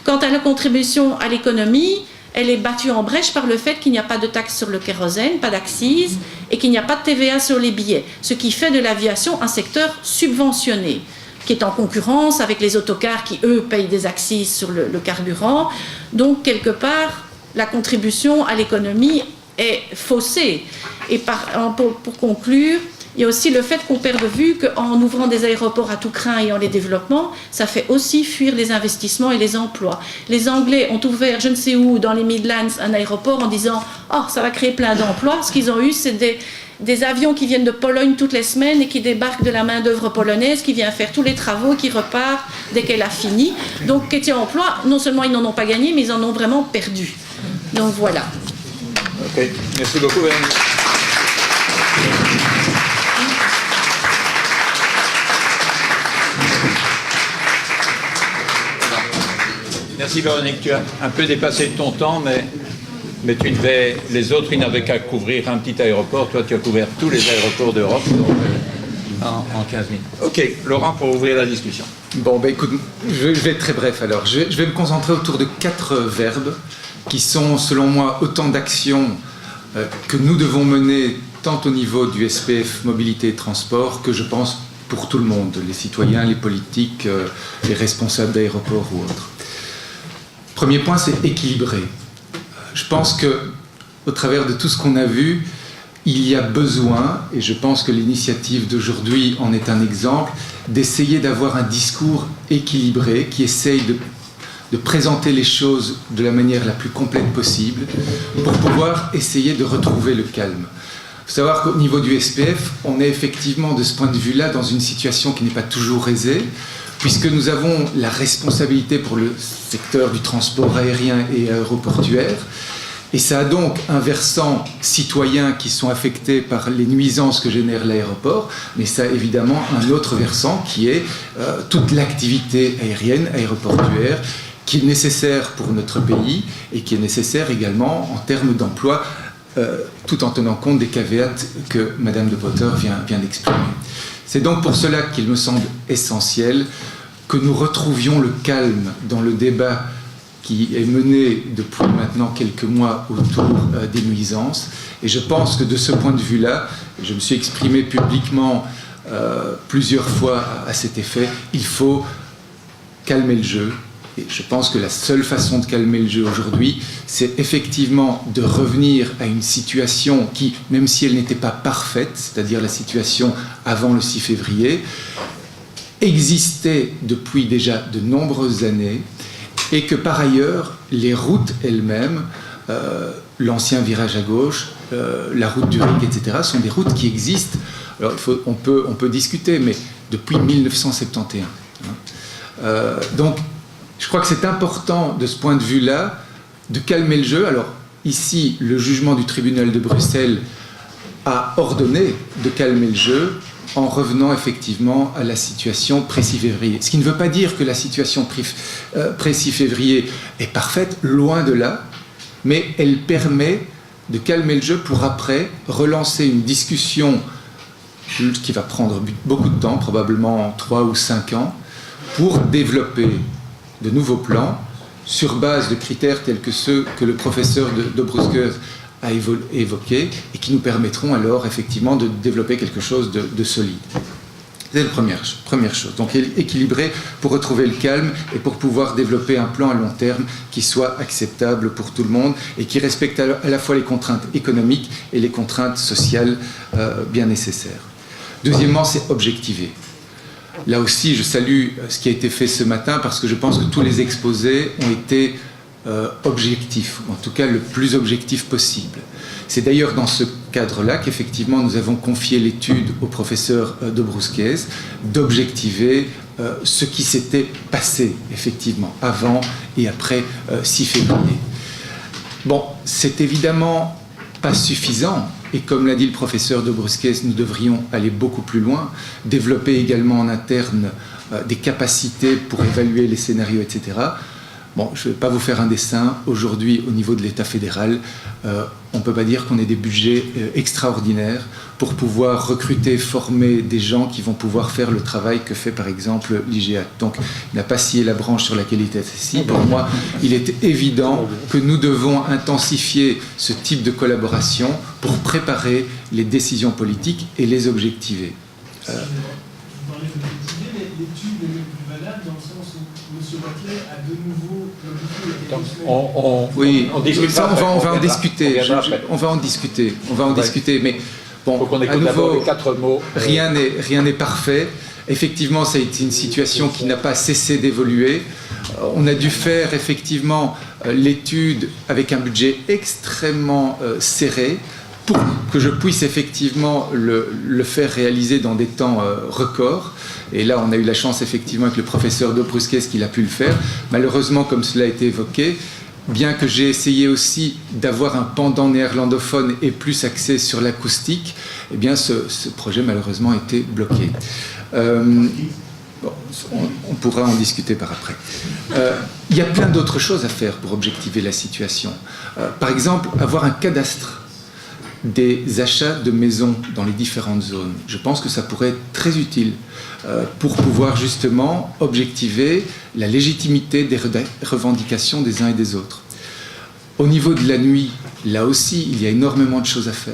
Quant à la contribution à l'économie, elle est battue en brèche par le fait qu'il n'y a pas de taxe sur le kérosène, pas d'accise, et qu'il n'y a pas de TVA sur les billets, ce qui fait de l'aviation un secteur subventionné, qui est en concurrence avec les autocars qui, eux, payent des accises sur le carburant. Donc, quelque part, la contribution à l'économie est faussée. Et pour conclure, il y a aussi le fait qu'on perd de vue qu'en ouvrant des aéroports à tout crin et en les développant, ça fait aussi fuir les investissements et les emplois. Les Anglais ont ouvert, je ne sais où, dans les Midlands, un aéroport en disant « Oh, ça va créer plein d'emplois ». Ce qu'ils ont eu, c'est des avions qui viennent de Pologne toutes les semaines et qui débarquent de la main-d'œuvre polonaise, qui vient faire tous les travaux, qui repart dès qu'elle a fini. Donc, Kétia Emploi, non seulement ils n'en ont pas gagné, mais ils en ont vraiment perdu. Donc, voilà. Ok, merci beaucoup, Véronique. Merci Véronique, tu as un peu dépassé ton temps, mais tu devais, les autres ils n'avaient qu'à couvrir un petit aéroport, toi tu as couvert tous les aéroports d'Europe en 15 minutes. Ok, Laurent, pour ouvrir la discussion. Bon, ben écoute, je vais être très bref alors. Je vais me concentrer autour de 4 verbes qui sont selon moi autant d'actions que nous devons mener tant au niveau du SPF mobilité et transport que je pense pour tout le monde, les citoyens, les politiques, les responsables d'aéroports ou autres. Premier point, c'est équilibrer. Je pense que, au travers de tout ce qu'on a vu, il y a besoin, et je pense que l'initiative d'aujourd'hui en est un exemple, d'essayer d'avoir un discours équilibré qui essaye de présenter les choses de la manière la plus complète possible pour pouvoir essayer de retrouver le calme. Il faut savoir qu'au niveau du SPF, on est effectivement de ce point de vue-là dans une situation qui n'est pas toujours aisée, puisque nous avons la responsabilité pour le secteur du transport aérien et aéroportuaire, et ça a donc un versant citoyen qui sont affectés par les nuisances que génère l'aéroport, mais ça a évidemment un autre versant qui est toute l'activité aérienne, aéroportuaire, qui est nécessaire pour notre pays et qui est nécessaire également en termes d'emploi, tout en tenant compte des caveats que Madame de Potter vient d'exprimer. C'est donc pour cela qu'il me semble essentiel que nous retrouvions le calme dans le débat qui est mené depuis maintenant quelques mois autour des nuisances. Et je pense que de ce point de vue-là, je me suis exprimé publiquement plusieurs fois à cet effet, il faut calmer le jeu. Et je pense que la seule façon de calmer le jeu aujourd'hui, c'est effectivement de revenir à une situation qui, même si elle n'était pas parfaite, c'est-à-dire la situation avant le 6 février, existait depuis déjà de nombreuses années et que par ailleurs, les routes elles-mêmes, l'ancien virage à gauche, la route du Rig, etc., sont des routes qui existent. Alors on peut discuter, mais depuis 1971. Donc, je crois que c'est important de ce point de vue-là de calmer le jeu. Alors ici, le jugement du tribunal de Bruxelles a ordonné de calmer le jeu en revenant effectivement à la situation pré-6 février. Ce qui ne veut pas dire que la situation pré-6 février est parfaite, loin de là, mais elle permet de calmer le jeu pour après relancer une discussion qui va prendre beaucoup de temps, probablement 3 ou 5 ans, pour développer de nouveaux plans sur base de critères tels que ceux que le professeur de Bruskers a évoqués et qui nous permettront alors effectivement de développer quelque chose de solide. C'est la première chose. Donc équilibrer pour retrouver le calme et pour pouvoir développer un plan à long terme qui soit acceptable pour tout le monde et qui respecte à la fois les contraintes économiques et les contraintes sociales bien nécessaires. Deuxièmement, c'est objectiver. Là aussi, je salue ce qui a été fait ce matin parce que je pense que tous les exposés ont été objectifs, ou en tout cas le plus objectif possible. C'est d'ailleurs dans ce cadre-là qu'effectivement nous avons confié l'étude au professeur Dobrouskes d'objectiver ce qui s'était passé effectivement avant et après 6 février. Bon, c'est évidemment pas suffisant Et comme l'a dit le professeur de Brusquez, nous devrions aller beaucoup plus loin, développer également en interne des capacités pour évaluer les scénarios, etc. Bon, je ne vais pas vous faire un dessin. Aujourd'hui, au niveau de l'État fédéral, on ne peut pas dire qu'on ait des budgets extraordinaires pour pouvoir recruter, former des gens qui vont pouvoir faire le travail que fait par exemple l'IGA. Donc, il n'a pas scié la branche sur laquelle il était assis. Pour moi, il est évident que nous devons intensifier ce type de collaboration pour préparer les décisions politiques et les objectiver. Vous parlez d'objectiver, mais l'étude est plus valable dans le sens où M. Baclay a de nouveau Oui, on discutera ça, on va en après. discuter. On va en discuter. Mais bon, Faut qu'on à écoute d'abord nouveau, les 4 mots. rien n'est parfait. Effectivement, ça a été une situation qui n'a pas cessé d'évoluer. On a dû faire effectivement l'étude avec un budget extrêmement serré pour que je puisse effectivement le faire réaliser dans des temps records. Et là, on a eu la chance effectivement avec le professeur de Brusquez qu'il a pu le faire. Malheureusement, comme cela a été évoqué, bien que j'ai essayé aussi d'avoir un pendant néerlandophone et plus axé sur l'acoustique, eh bien ce projet malheureusement a été bloqué. Bon, on pourra en discuter par après. Il y a plein d'autres choses à faire pour objectiver la situation. Par exemple, avoir un cadastre des achats de maisons dans les différentes zones. Je pense que ça pourrait être très utile pour pouvoir justement objectiver la légitimité des revendications des uns et des autres. Au niveau de la nuit, là aussi, il y a énormément de choses à faire.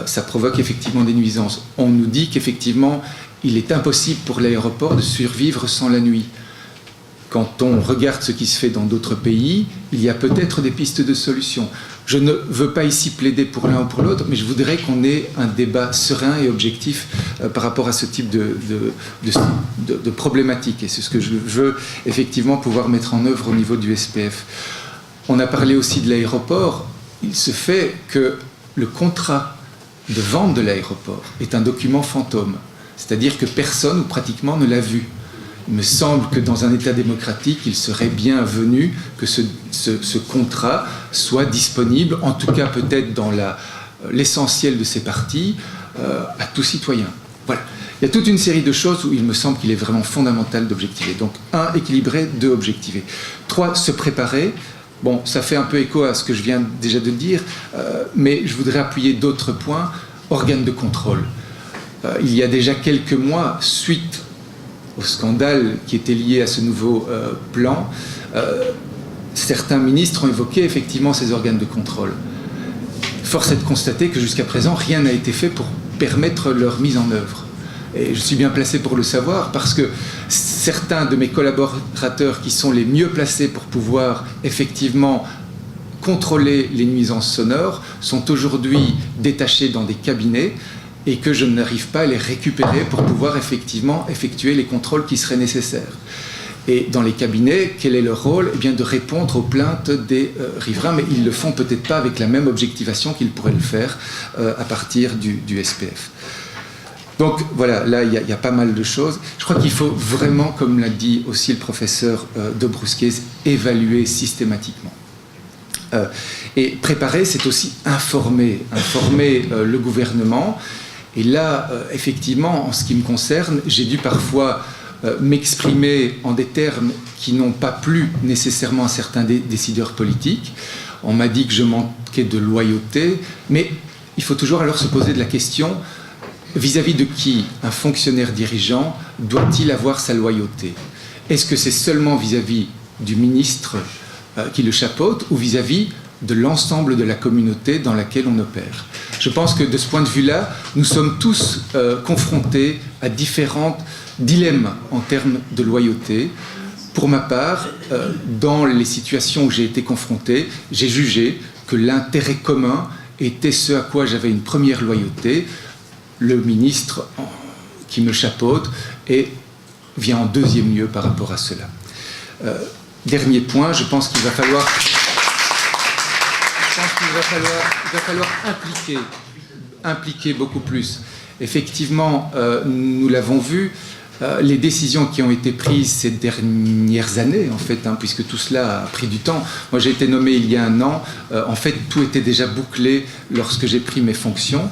Ça provoque effectivement des nuisances. On nous dit qu'effectivement, il est impossible pour l'aéroport de survivre sans la nuit. Quand on regarde ce qui se fait dans d'autres pays, il y a peut-être des pistes de solutions. Je ne veux pas ici plaider pour l'un ou pour l'autre, mais je voudrais qu'on ait un débat serein et objectif par rapport à ce type de problématique. Et c'est ce que je veux effectivement pouvoir mettre en œuvre au niveau du SPF. On a parlé aussi de l'aéroport. Il se fait que le contrat de vente de l'aéroport est un document fantôme. C'est-à-dire que personne ou pratiquement ne l'a vu. Il me semble que dans un État démocratique, il serait bienvenu que ce contrat soit disponible, en tout cas peut-être dans l'essentiel de ses parties, à tout citoyen. Voilà. Il y a toute une série de choses où il me semble qu'il est vraiment fondamental d'objectiver. Donc, 1, équilibrer, 2, objectiver. 3, se préparer. Bon, ça fait un peu écho à ce que je viens déjà de dire, mais je voudrais appuyer d'autres points. Organes de contrôle. Il y a déjà quelques mois, suite au scandale qui était lié à ce nouveau plan, certains ministres ont évoqué effectivement ces organes de contrôle. Force est de constater que jusqu'à présent, rien n'a été fait pour permettre leur mise en œuvre. Et je suis bien placé pour le savoir parce que certains de mes collaborateurs qui sont les mieux placés pour pouvoir effectivement contrôler les nuisances sonores sont aujourd'hui détachés dans des cabinets et que je n'arrive pas à les récupérer pour pouvoir effectivement effectuer les contrôles qui seraient nécessaires. Et dans les cabinets, quel est leur rôle ? Eh bien, de répondre aux plaintes des riverains, mais ils ne le font peut-être pas avec la même objectivation qu'ils pourraient le faire à partir du SPF. Donc voilà, là il y a pas mal de choses. Je crois qu'il faut vraiment, comme l'a dit aussi le professeur de Brusquez, évaluer systématiquement. Et préparer, c'est aussi informer le gouvernement. Et là, effectivement, en ce qui me concerne, j'ai dû parfois m'exprimer en des termes qui n'ont pas plu nécessairement à certains décideurs politiques. On m'a dit que je manquais de loyauté, mais il faut toujours alors se poser de la question, vis-à-vis de qui un fonctionnaire dirigeant doit-il avoir sa loyauté ? Est-ce que c'est seulement vis-à-vis du ministre qui le chapeaute ou vis-à-vis de l'ensemble de la communauté dans laquelle on opère ? Je pense que de ce point de vue-là, nous sommes tous confrontés à différents dilemmes en termes de loyauté. Pour ma part, dans les situations où j'ai été confronté, j'ai jugé que l'intérêt commun était ce à quoi j'avais une première loyauté. Le ministre qui me chapeaute et vient en deuxième lieu par rapport à cela. Dernier point, je pense qu'il va falloir impliquer beaucoup plus. Effectivement, nous l'avons vu, les décisions qui ont été prises ces dernières années, en fait, hein, puisque tout cela a pris du temps. Moi, j'ai été nommé il y a un an. En fait, tout était déjà bouclé lorsque j'ai pris mes fonctions.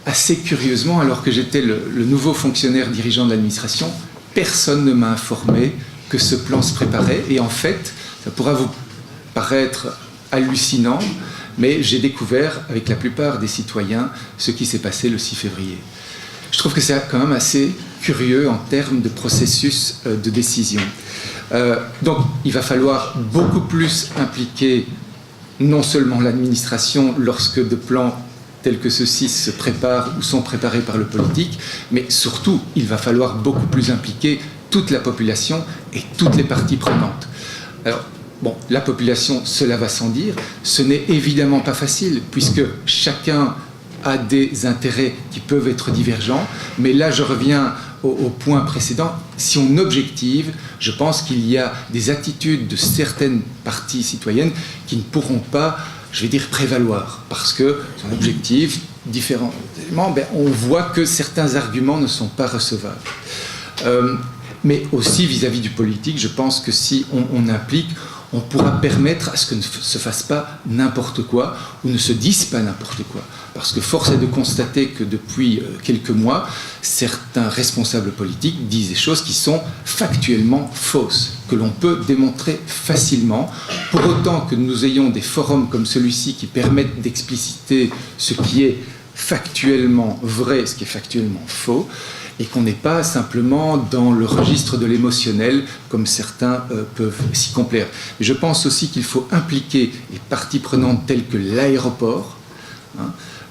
Assez curieusement, alors que j'étais le nouveau fonctionnaire dirigeant de l'administration, personne ne m'a informé que ce plan se préparait. Et en fait, ça pourra vous paraître hallucinant, mais j'ai découvert avec la plupart des citoyens ce qui s'est passé le 6 février. Je trouve que c'est quand même assez curieux en termes de processus de décision. Donc, il va falloir beaucoup plus impliquer non seulement l'administration lorsque de plans tels que ceux-ci se préparent ou sont préparés par le politique, mais surtout, il va falloir beaucoup plus impliquer toute la population et toutes les parties prenantes. Alors, bon, la population, cela va sans dire, ce n'est évidemment pas facile, puisque chacun a des intérêts qui peuvent être divergents, mais là je reviens au point précédent. Si on objective, je pense qu'il y a des attitudes de certaines parties citoyennes qui ne pourront pas, je vais dire, prévaloir, parce que son objectif, différents éléments, on voit que certains arguments ne sont pas recevables. Mais aussi vis-à-vis du politique, je pense que si on implique, on pourra permettre à ce que ne se fasse pas n'importe quoi ou ne se dise pas n'importe quoi. Parce que force est de constater que depuis quelques mois, certains responsables politiques disent des choses qui sont factuellement fausses, que l'on peut démontrer facilement, pour autant que nous ayons des forums comme celui-ci qui permettent d'expliciter ce qui est factuellement vrai, ce qui est factuellement faux, et qu'on n'est pas simplement dans le registre de l'émotionnel, comme certains peuvent s'y complaire. Mais je pense aussi qu'il faut impliquer les parties prenantes telles que l'aéroport.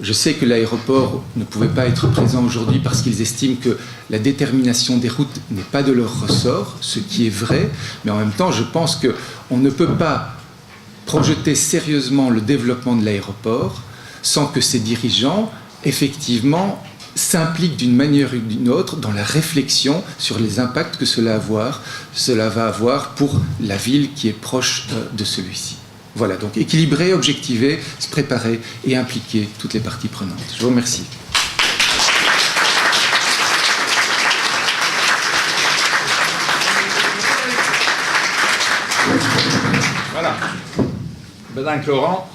Je sais que l'aéroport ne pouvait pas être présent aujourd'hui parce qu'ils estiment que la détermination des routes n'est pas de leur ressort, ce qui est vrai, mais en même temps, je pense qu'on ne peut pas projeter sérieusement le développement de l'aéroport sans que ses dirigeants, effectivement, s'implique d'une manière ou d'une autre dans la réflexion sur les impacts que cela va avoir pour la ville qui est proche de celui-ci. Voilà, donc équilibrer, objectiver, se préparer et impliquer toutes les parties prenantes. Je vous remercie. Voilà. Bedankt Laurent.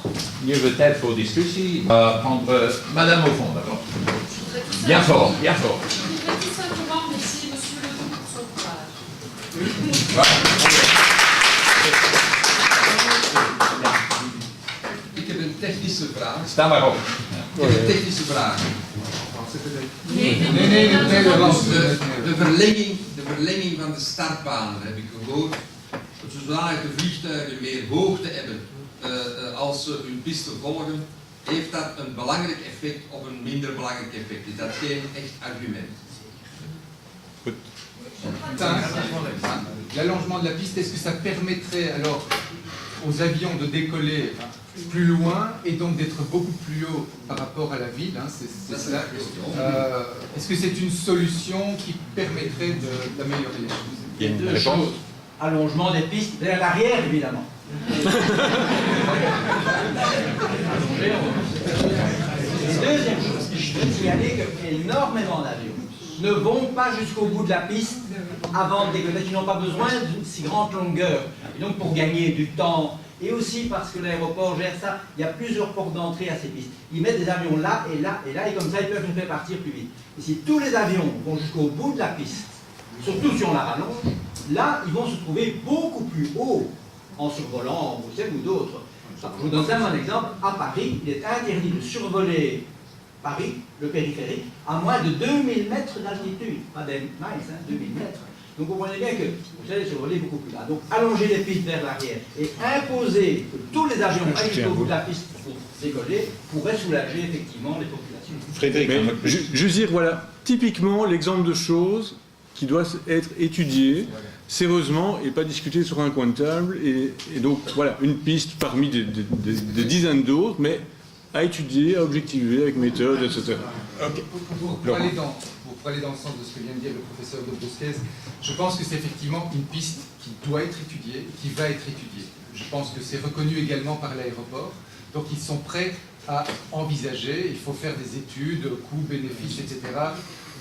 Nu we tijd voor discussie. Prendre Madame au fond d'abord. Bien fort, bien fort. Je voudrais tout simplement remercier Monsieur Ledoux pour son courage. Voilà. Ik heb een technische vraag. Sta maar op. Ik heb een technische vraag. Nee, De verlenging van de startbanen heb ik gehoord. Zodat de vliegtuigen meer hoogte hebben als ze hun piste volgen. Heeft dat een belangrijk effect of een minder belangrijk effect? Is dat geen echt argument? L'allongement de la piste, est-ce que ça permettrait alors aux avions de décoller plus loin et donc d'être beaucoup plus haut par rapport à la ville, hein, c'est cela. Est-ce que c'est une solution qui permettrait d'améliorer les choses? Il y a deux choses. Allongement des pistes vers l'arrière, évidemment. Deuxième chose, je veux signaler qu'énormément d'avions ne vont pas jusqu'au bout de la piste avant de décoller, qui n'ont pas besoin d'une si grande longueur. Et donc pour gagner du temps, et aussi parce que l'aéroport gère ça, il y a plusieurs portes d'entrée à ces pistes. Ils mettent des avions là et là et là, et comme ça ils peuvent nous faire partir plus vite. Et si tous les avions vont jusqu'au bout de la piste, surtout si on la rallonge, là ils vont se trouver beaucoup plus haut en survolant en Bruxelles ou d'autres. Je vous donne simplement un exemple. À Paris, il est interdit de survoler Paris, le périphérique, à moins de 2000 mètres d'altitude. Pas des miles, 2000 mètres. Donc vous voyez bien que vous allez survoler beaucoup plus là. Donc allonger les pistes vers l'arrière et imposer que tous les avions aillent jusqu'au bout de la piste pour décoller pourrait soulager effectivement les populations. Frédéric, juste dire, voilà, typiquement l'exemple de choses qui doit être étudié sérieusement et pas discuté sur un coin de table. Et donc, voilà, une piste parmi des dizaines d'autres, mais à étudier, à objectiver avec méthode, etc. Okay. Pour aller dans le sens de ce que vient de dire le professeur de Brusquez, je pense que c'est effectivement une piste qui doit être étudiée, qui va être étudiée. Je pense que c'est reconnu également par l'aéroport. Donc ils sont prêts à envisager. Il faut faire des études, coûts, bénéfices, etc.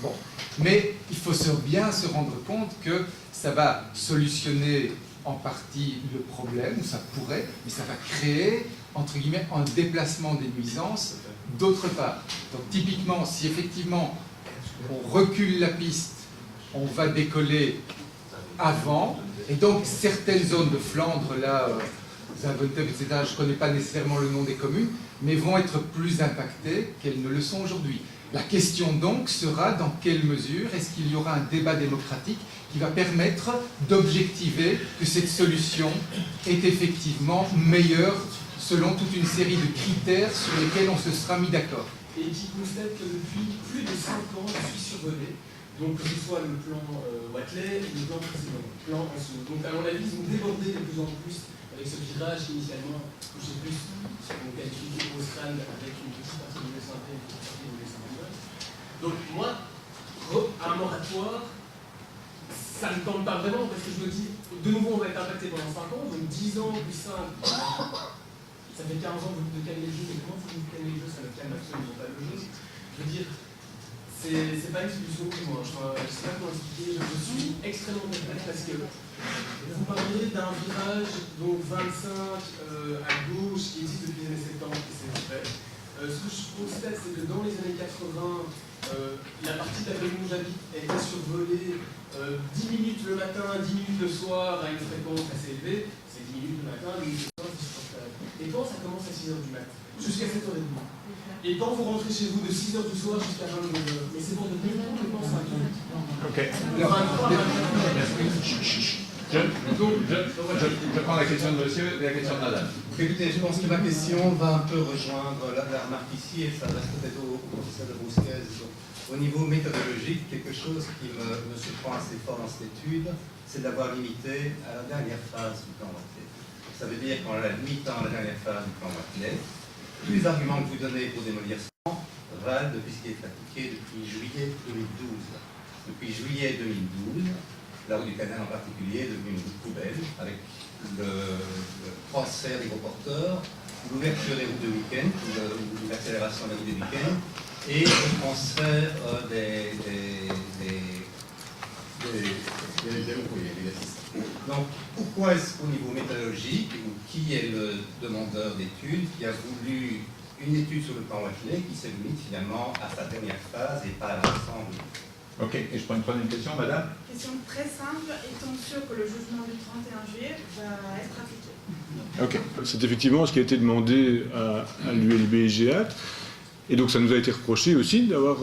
Bon. Mais il faut bien se rendre compte que ça va solutionner en partie le problème, ou ça pourrait, mais ça va créer, entre guillemets, un déplacement des nuisances d'autre part. Donc typiquement, si effectivement on recule la piste, on va décoller avant, et donc certaines zones de Flandre, là, Zaventem, etc., je ne connais pas nécessairement le nom des communes, mais vont être plus impactées qu'elles ne le sont aujourd'hui. La question donc sera dans quelle mesure est-ce qu'il y aura un débat démocratique qui va permettre d'objectiver que cette solution est effectivement meilleure selon toute une série de critères sur lesquels on se sera mis d'accord. Et qui constate que depuis plus de 5 ans, je suis survolé. Donc que ce soit le plan Watley et le plan précédent, plan en dessous. Donc à mon avis, ils ont débordé de plus en plus avec ce virage initialement, je ne sais plus si on qualifie de Austrane avec une petite partie de synthé et une petite partie de synthé. Donc moi, un moratoire, ça ne me tente pas vraiment parce que je me dis, de nouveau on va être impacté pendant 5 ans, donc 10 ans plus 5, ça fait 15 ans de calmer le jeu, mais comment vous calmez le jeu, ça ne calme absolument pas le jeu. Je veux dire, c'est pas une solution pour moi, je sais pas comment expliquer, je suis extrêmement perplexe parce que vous parlez d'un virage, donc 25 à gauche qui existe depuis les années 70, et c'est vrai. Ce que je constate, c'est que dans les années 80, la partie d'avenue où j'habite était survolée 10 minutes le matin, 10 minutes le soir à une fréquence assez élevée. C'est 10 minutes le matin, 10 minutes le soir, c'est supportable. Et quand ça commence à 6h du mat, jusqu'à 7h30. Et quand vous rentrez chez vous de 6h du soir jusqu'à 22h, mais c'est pour devenir complètement 5 minutes. Ok. Je prends la question de monsieur et la question de madame. Écoutez, je pense que ma question va un peu rejoindre la remarque ici et ça reste peut-être au professeur de Bousquez. Au niveau méthodologique, quelque chose qui me surprend assez fort dans cette étude, c'est d'avoir limité à la dernière phase du plan Watley. Ça veut dire qu'en la limitant à la dernière phase du plan Watley, tous les arguments que vous donnez pour démolir ça valent depuis ce qui est appliqué depuis juillet 2012. Depuis juillet 2012, la route du Canal en particulier est devenue une route poubelle avec le transfert des gros porteurs, l'ouverture des routes de week-end, ou l'accélération des routes des week-ends, et le transfert des donc, pourquoi est-ce qu'au niveau méthodologique, ou qui est le demandeur d'études qui a voulu une étude sur le plan Watley qui se limite finalement à sa dernière phase et pas à l'ensemble? Ok, et je prends une troisième question, madame. Question très simple, est-on sûr que le jugement du 31 juillet va être appliqué? Ok, c'est effectivement ce qui a été demandé à l'ULB et GEAT. Et donc ça nous a été reproché aussi d'avoir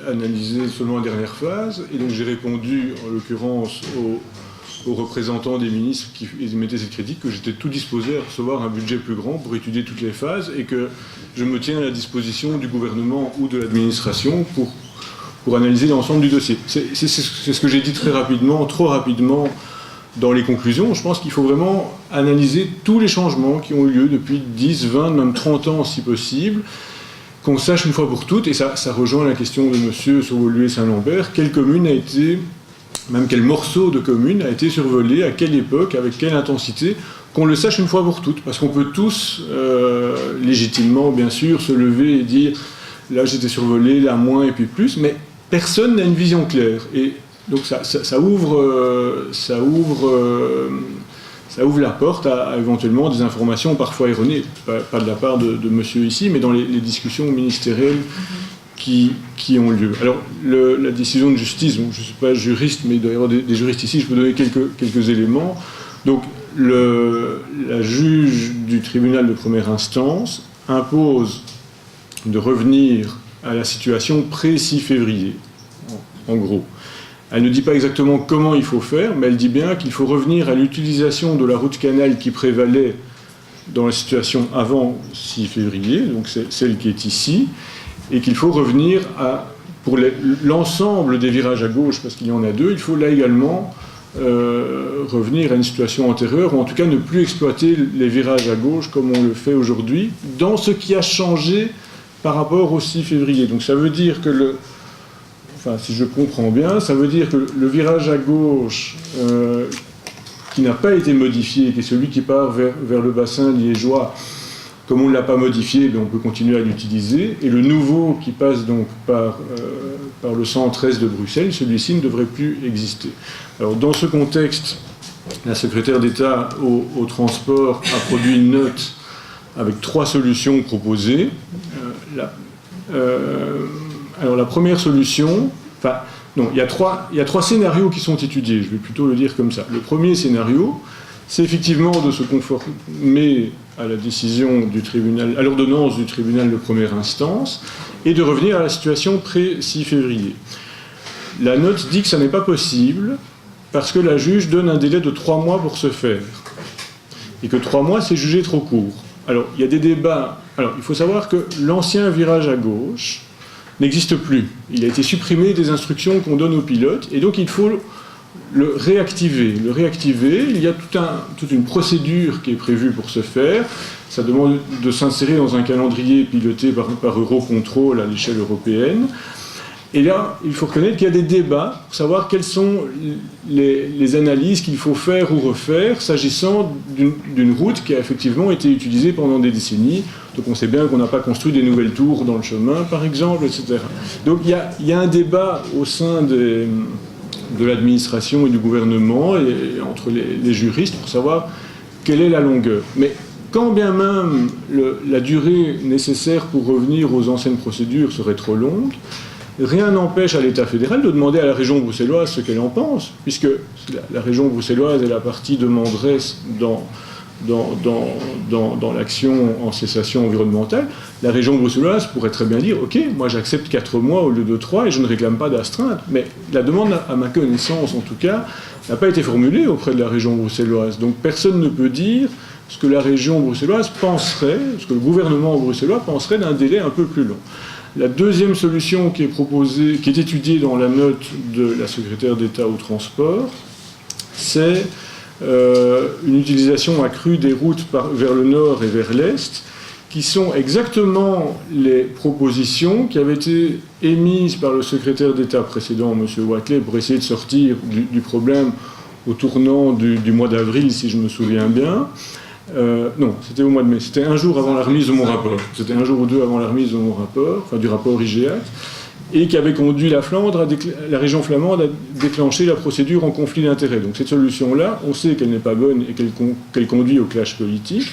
analysé seulement la dernière phase. Et donc j'ai répondu en l'occurrence aux représentants des ministres qui émettaient cette critique que j'étais tout disposé à recevoir un budget plus grand pour étudier toutes les phases et que je me tiens à la disposition du gouvernement ou de l'administration pour analyser l'ensemble du dossier. C'est ce que j'ai dit très rapidement, trop rapidement dans les conclusions. Je pense qu'il faut vraiment analyser tous les changements qui ont eu lieu depuis 10, 20, même 30 ans si possible, qu'on sache une fois pour toutes, et ça rejoint la question de M. Saint-Lambert, quelle commune a été, même quel morceau de commune a été survolé, à quelle époque, avec quelle intensité, qu'on le sache une fois pour toutes, parce qu'on peut tous, légitimement bien sûr, se lever et dire là j'étais survolé, là moins et puis plus, mais personne n'a une vision claire. Et donc ça ouvre la porte à éventuellement des informations parfois erronées, pas de la part de monsieur ici, mais dans les discussions ministérielles qui ont lieu. Alors, la décision de justice, bon, je ne suis pas juriste, mais il doit y avoir des juristes ici, je peux donner quelques éléments. Donc, la juge du tribunal de première instance impose de revenir à la situation pré-6 février, en gros. Elle ne dit pas exactement comment il faut faire, mais elle dit bien qu'il faut revenir à l'utilisation de la route canal qui prévalait dans la situation avant 6 février, donc c'est celle qui est ici, et qu'il faut revenir pour l'ensemble des virages à gauche, parce qu'il y en a deux, il faut là également revenir à une situation antérieure, ou en tout cas ne plus exploiter les virages à gauche comme on le fait aujourd'hui, dans ce qui a changé par rapport au 6 février. Donc ça veut dire que enfin, si je comprends bien, ça veut dire que le virage à gauche qui n'a pas été modifié, qui est celui qui part vers le bassin liégeois, Comme on ne l'a pas modifié, on peut continuer à l'utiliser. Et le nouveau qui passe donc par le 113 de Bruxelles, celui-ci ne devrait plus exister. Alors dans ce contexte, la secrétaire d'État au transport a produit une note avec 3 solutions proposées. Alors la première solution, il y a trois scénarios qui sont étudiés, je vais plutôt le dire comme ça. Le premier scénario, c'est effectivement de se conformer à la décision du tribunal, à l'ordonnance du tribunal de première instance, et de revenir à la situation pré-6 février. La note dit que ça n'est pas possible, parce que la juge donne un délai de 3 mois pour ce faire, et que 3 mois, c'est jugé trop court. Alors, il y a des débats. Alors, il faut savoir que l'ancien virage à gauche n'existe plus. Il a été supprimé des instructions qu'on donne aux pilotes, et donc il faut le réactiver. Le réactiver, il y a toute une procédure qui est prévue pour ce faire. Ça demande de s'insérer dans un calendrier piloté par Eurocontrol à l'échelle européenne. Et là, il faut reconnaître qu'il y a des débats pour savoir quelles sont les analyses qu'il faut faire ou refaire s'agissant d'une route qui a effectivement été utilisée pendant des décennies. Donc on sait bien qu'on n'a pas construit des nouvelles tours dans le chemin, par exemple, etc. Donc il y a un débat au sein de l'administration et du gouvernement et entre les juristes pour savoir quelle est la longueur. Mais quand bien même la durée nécessaire pour revenir aux anciennes procédures serait trop longue, rien n'empêche à l'État fédéral de demander à la région bruxelloise ce qu'elle en pense, puisque la région bruxelloise est la partie demanderesse dans l'action en cessation environnementale. La région bruxelloise pourrait très bien dire « Ok, moi j'accepte 4 mois au lieu de 3 et je ne réclame pas d'astreinte ». Mais la demande, à ma connaissance en tout cas, n'a pas été formulée auprès de la région bruxelloise. Donc personne ne peut dire ce que la région bruxelloise penserait, ce que le gouvernement bruxellois penserait d'un délai un peu plus long. La deuxième solution qui est proposée, qui est étudiée dans la note de la secrétaire d'État au transport, c'est une utilisation accrue des routes vers le nord et vers l'est, qui sont exactement les propositions qui avaient été émises par le secrétaire d'État précédent, M. Wathelet, pour essayer de sortir du problème au tournant du mois d'avril, si je me souviens bien. Non, c'était au mois de mai. C'était un jour avant la remise de mon rapport. C'était un jour ou deux avant la remise de mon rapport, enfin du rapport IGEAT, et qui avait conduit la région flamande à déclencher la procédure en conflit d'intérêts. Donc cette solution-là, on sait qu'elle n'est pas bonne et qu'elle conduit au clash politique.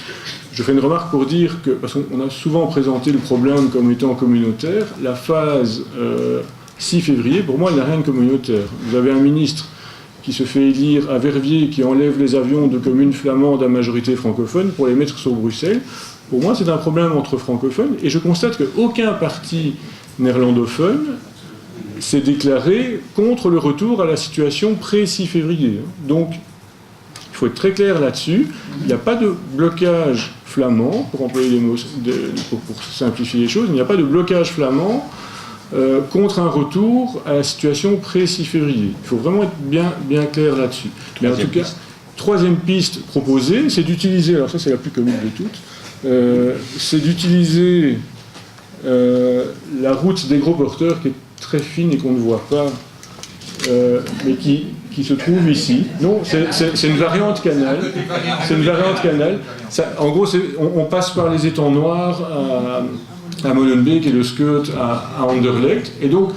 Je fais une remarque pour dire que, parce qu'on a souvent présenté le problème comme étant communautaire, la phase 6 février, pour moi, elle n'a rien de communautaire. Vous avez un ministre qui se fait élire à Verviers, qui enlève les avions de communes flamandes à majorité francophone pour les mettre sur Bruxelles. Pour moi, c'est un problème entre francophones, et je constate qu'aucun parti néerlandophone s'est déclaré contre le retour à la situation pré-6 février. Donc, il faut être très clair là-dessus. Il n'y a pas de blocage flamand, pour employer les mots, pour simplifier les choses, il n'y a pas de blocage flamand contre un retour à la situation pré-6 février. Il faut vraiment être bien clair là-dessus. Mais en tout cas, troisième piste proposée, c'est d'utiliser, alors ça c'est la plus commune de toutes, c'est d'utiliser la route des gros porteurs qui est très fine et qu'on ne voit pas, mais qui se trouve ici. Non, c'est une variante canal. C'est une variante canal. Ça, en gros, on passe par les étangs noirs à Molenbeek et le Skeut à Anderlecht. Et donc,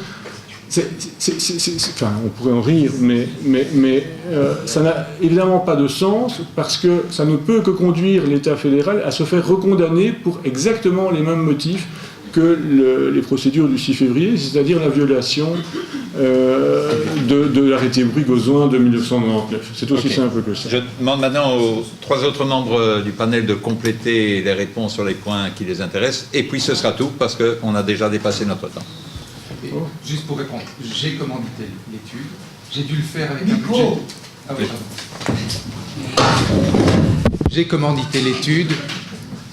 enfin, on pourrait en rire, mais ça n'a évidemment pas de sens parce que ça ne peut que conduire l'État fédéral à se faire recondamner pour exactement les mêmes motifs que les procédures du 6 février, c'est-à-dire la violation de l'arrêté Bruy-Gozouin de 1999. C'est aussi simple que ça. Je demande maintenant aux 3 autres membres du panel de compléter les réponses sur les points qui les intéressent, et puis ce sera tout, parce qu'on a déjà dépassé notre temps. Et juste pour répondre, j'ai commandité l'étude, j'ai dû le faire avec un budget... Ah oui, pardon. J'ai commandité l'étude,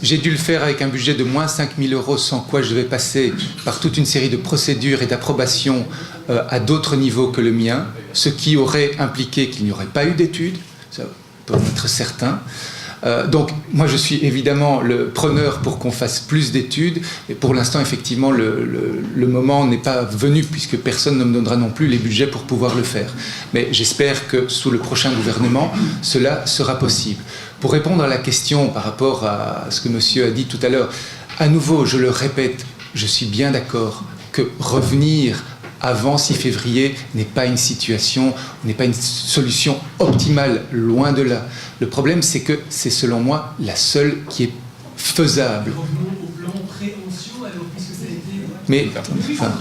j'ai dû le faire avec un budget de moins 5 000 €, sans quoi je vais passer par toute une série de procédures et d'approbations à d'autres niveaux que le mien, ce qui aurait impliqué qu'il n'y aurait pas eu d'étude, ça peut en être certain. Donc, moi, je suis évidemment le preneur pour qu'on fasse plus d'études. Et pour l'instant, effectivement, le moment n'est pas venu, puisque personne ne me donnera non plus les budgets pour pouvoir le faire. Mais j'espère que sous le prochain gouvernement, cela sera possible. Pour répondre à la question par rapport à ce que monsieur a dit tout à l'heure, à nouveau, je le répète, je suis bien d'accord que revenir avant 6 février n'est pas une situation, n'est pas une solution optimale, loin de là. Le problème, c'est que c'est selon moi la seule qui est faisable. Revenons au plan préhension, alors, puisque ça a été... Mais, enfin,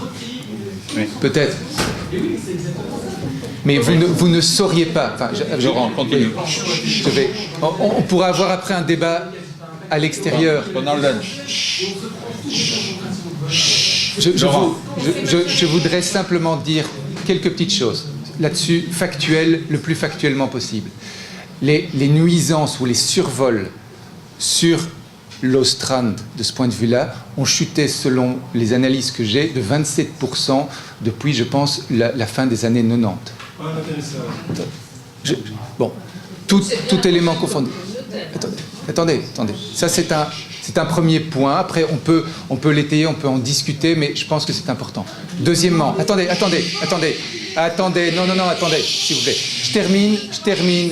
peut-être. Mais vous ne sauriez pas. Enfin, Laurent, continue. On pourra avoir après un débat à l'extérieur. Pendant le lunch. Je voudrais simplement dire quelques petites choses là-dessus, factuelles, le plus factuellement possible. Les nuisances ou les survols sur l'Ostrand, de ce point de vue-là, ont chuté, selon les analyses que j'ai, de 27% depuis, je pense, la fin des années 90. Bon, tout élément confondu. Attendez. Ça, c'est un premier point. Après, on peut l'étayer, on peut en discuter, mais je pense que c'est important. Deuxièmement, attendez. Non, attendez, s'il vous plaît. Je termine.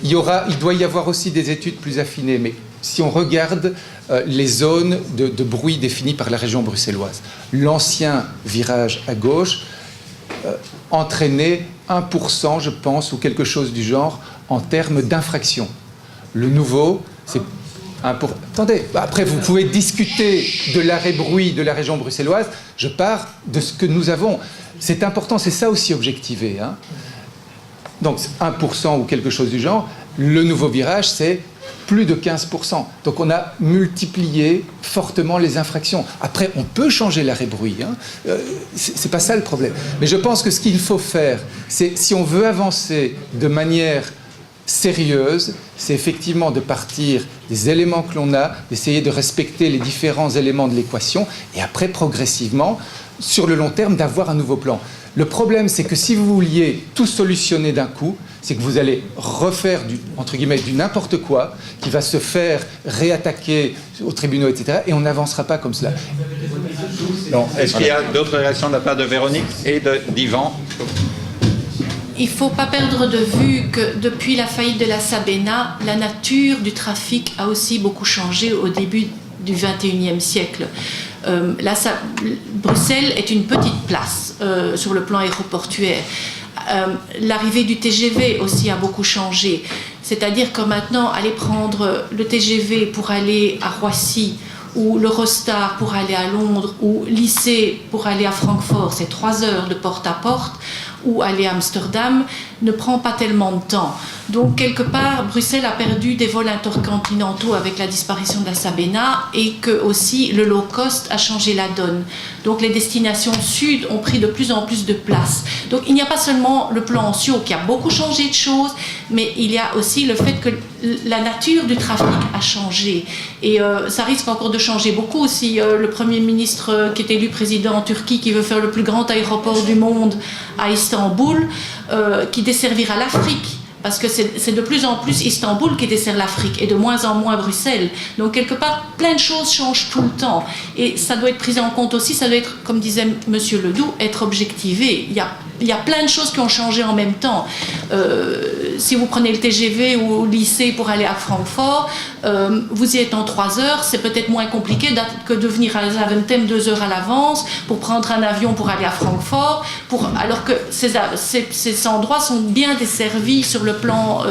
Il doit y avoir aussi des études plus affinées, mais si on regarde les zones de bruit définies par la région bruxelloise, l'ancien virage à gauche entraînait 1%, je pense, ou quelque chose du genre, en termes d'infraction. Le nouveau, c'est 1%. Attendez, après vous pouvez discuter de l'arrêt bruit de la région bruxelloise, je pars de ce que nous avons. C'est important, c'est ça aussi objectiver. Hein. Donc 1% ou quelque chose du genre, le nouveau virage, c'est plus de 15%. Donc on a multiplié fortement les infractions. Après, on peut changer l'arrêt bruit. Hein. C'est pas ça le problème. Mais je pense que ce qu'il faut faire, c'est, si on veut avancer de manière sérieuse, c'est effectivement de partir des éléments que l'on a, d'essayer de respecter les différents éléments de l'équation, et après, progressivement, sur le long terme, d'avoir un nouveau plan. Le problème, c'est que si vous vouliez tout solutionner d'un coup, c'est que vous allez refaire entre guillemets, du n'importe quoi, qui va se faire réattaquer aux tribunaux, etc., et on n'avancera pas comme cela. Non. Est-ce qu'il y a d'autres réactions de la part de Véronique et d'Yvan ? Il ne faut pas perdre de vue que depuis la faillite de la Sabena, la nature du trafic a aussi beaucoup changé au début du XXIe siècle. Bruxelles est une petite place sur le plan aéroportuaire. L'arrivée du TGV aussi a beaucoup changé. C'est-à-dire que maintenant, aller prendre le TGV pour aller à Roissy, ou l'Eurostar pour aller à Londres, ou l'IC pour aller à Francfort, c'est 3 heures de porte à porte, ou aller à Amsterdam, ne prend pas tellement de temps. Donc, quelque part, Bruxelles a perdu des vols intercontinentaux avec la disparition de la Sabena, et que aussi le low cost a changé la donne. Donc, les destinations sud ont pris de plus en plus de place. Donc, il n'y a pas seulement le plan Sio qui a beaucoup changé de choses, mais il y a aussi le fait que la nature du trafic a changé. Et ça risque encore de changer beaucoup si le Premier ministre qui est élu président en Turquie, qui veut faire le plus grand aéroport du monde à Istanbul, qui desservira l'Afrique. Parce que c'est de plus en plus Istanbul qui dessert l'Afrique et de moins en moins Bruxelles. Donc quelque part, plein de choses changent tout le temps. Et ça doit être pris en compte aussi, ça doit être, comme disait M. Ledoux, être objectivé. Il y a plein de choses qui ont changé en même temps. Si vous prenez le TGV ou le lycée pour aller à Francfort, vous y êtes en 3 heures, c'est peut-être moins compliqué que de venir à Zaventem 2 heures à l'avance pour prendre un avion pour aller à Francfort, alors que ces endroits sont bien desservis sur le plan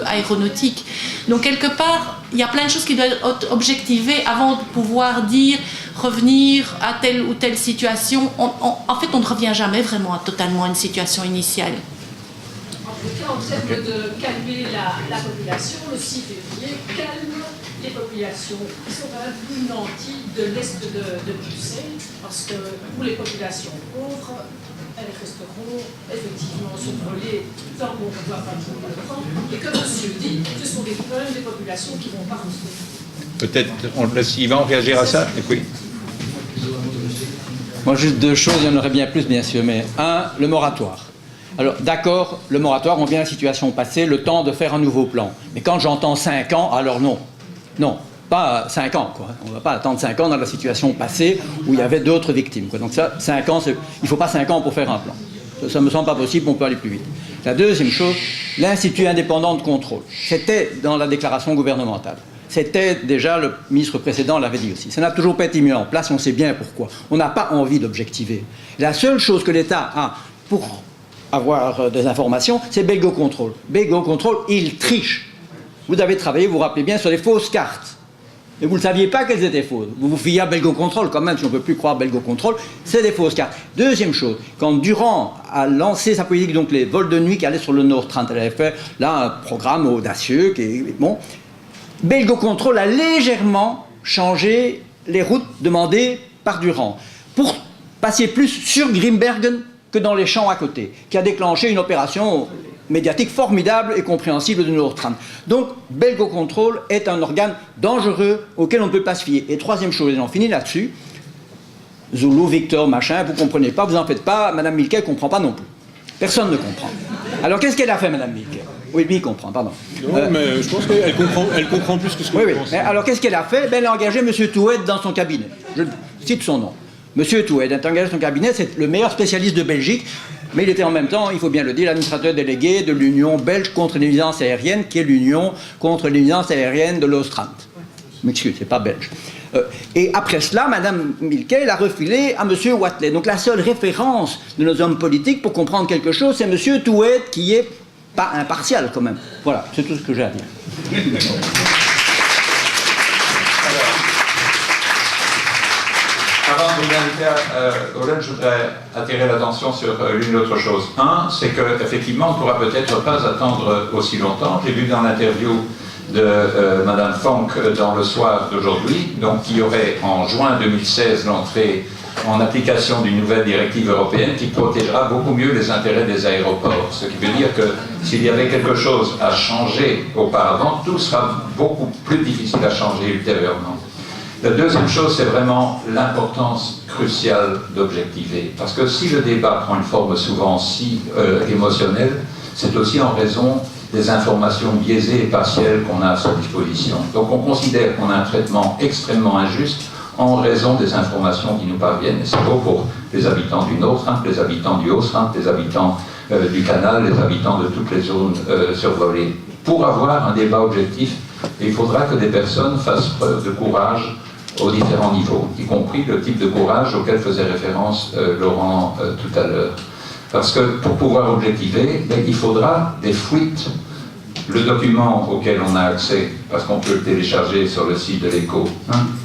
aéronautique. Donc quelque part, il y a plein de choses qui doivent être objectivées avant de pouvoir dire revenir à telle ou telle situation. En fait, on ne revient jamais vraiment totalement à une situation initiale. En tout cas, en termes de calmer la population, le 6 février calme les populations qui sont quand même plus nanties de l'est de Bruxelles, parce que pour les populations pauvres, elles resteront effectivement survolées tant qu'on ne voit pas tout le temps. Et comme monsieur dit, ce sont des problèmes des populations qui vont pas rester. Peut-être on laisse Yvan réagir à ça. Et puis. Moi, juste 2 choses, il y en aurait bien plus, bien sûr, mais 1, le moratoire. Alors, d'accord, le moratoire, on vient à la situation passée, le temps de faire un nouveau plan. Mais quand j'entends 5 ans, alors non. Non, pas 5 ans, quoi. On ne va pas attendre 5 ans dans la situation passée où il y avait d'autres victimes, quoi. Donc ça, 5 ans, il ne faut pas 5 ans pour faire un plan. Ça me semble pas possible, on peut aller plus vite. La deuxième chose, l'Institut indépendant de contrôle. C'était dans la déclaration gouvernementale. C'était déjà, le ministre précédent l'avait dit aussi. Ça n'a toujours pas été mis en place, on sait bien pourquoi. On n'a pas envie d'objectiver. La seule chose que l'État a pour avoir des informations, c'est Belgo Control. Belgo Control, il triche. Vous avez travaillé, vous vous rappelez bien, sur les fausses cartes. Et vous ne saviez pas qu'elles étaient fausses. Vous vous fiez à Belgo Control quand même, si on ne peut plus croire Belgo Control, c'est des fausses cartes. Deuxième chose, quand Durand a lancé sa politique, donc les vols de nuit qui allaient sur le Nord 30, elle avait fait là un programme audacieux qui est bon. Belgo Control a légèrement changé les routes demandées par Durand pour passer plus sur Grimbergen que dans les champs à côté, qui a déclenché une opération médiatique formidable et compréhensible de Nord 30. Donc, Belgo Control est un organe dangereux auquel on ne peut pas se fier. Et troisième chose, et j'en finis là-dessus, Zulu, Victor, machin, vous ne comprenez pas, vous en faites pas, Madame Milquet ne comprend pas non plus. Personne ne comprend. Alors, qu'est-ce qu'elle a fait, Madame Milquet? Oui, lui, il comprend, pardon. Non, mais je pense qu'elle comprend plus que ce qu'on pense. Mais alors, qu'est-ce qu'elle a fait? Elle a engagé M. Toued dans son cabinet. Je cite son nom. M. Toued est engagé dans son cabinet, c'est le meilleur spécialiste de Belgique, mais il était en même temps, il faut bien le dire, l'administrateur délégué de l'Union belge contre les nuisances aériennes, qui est l'Union contre les nuisances aériennes de l'Ostrand. Je m'excuse, c'est pas belge. Et après cela, Mme Milquet l'a refilé à M. Watley. Donc la seule référence de nos hommes politiques pour comprendre quelque chose, c'est M. Toued, qui est pas impartial quand même. Voilà, c'est tout ce que j'ai à dire. Avant de vous inviter au lunch, je voudrais attirer l'attention sur l'une autre chose. Un, c'est qu'effectivement, on ne pourra peut-être pas attendre aussi longtemps. J'ai vu dans l'interview de Madame Fonck dans le soir d'aujourd'hui, donc qui aurait en juin 2016 l'entrée en application d'une nouvelle directive européenne qui protégera beaucoup mieux les intérêts des aéroports. Ce qui veut dire que s'il y avait quelque chose à changer auparavant, tout sera beaucoup plus difficile à changer ultérieurement. La deuxième chose, c'est vraiment l'importance cruciale d'objectiver. Parce que si le débat prend une forme souvent si émotionnelle, c'est aussi en raison des informations biaisées et partielles qu'on a à sa disposition. Donc on considère qu'on a un traitement extrêmement injuste en raison des informations qui nous parviennent. Et c'est beau pour les habitants du Nord-Rhin, les habitants du Haut-Rhin, les habitants du Canal, les habitants de toutes les zones survolées. Pour avoir un débat objectif, il faudra que des personnes fassent preuve de courage aux différents niveaux, y compris le type de courage auquel faisait référence Laurent tout à l'heure. Parce que pour pouvoir objectiver, il faudra des fuites. Le document auquel on a accès, parce qu'on peut le télécharger sur le site de l'ECHO,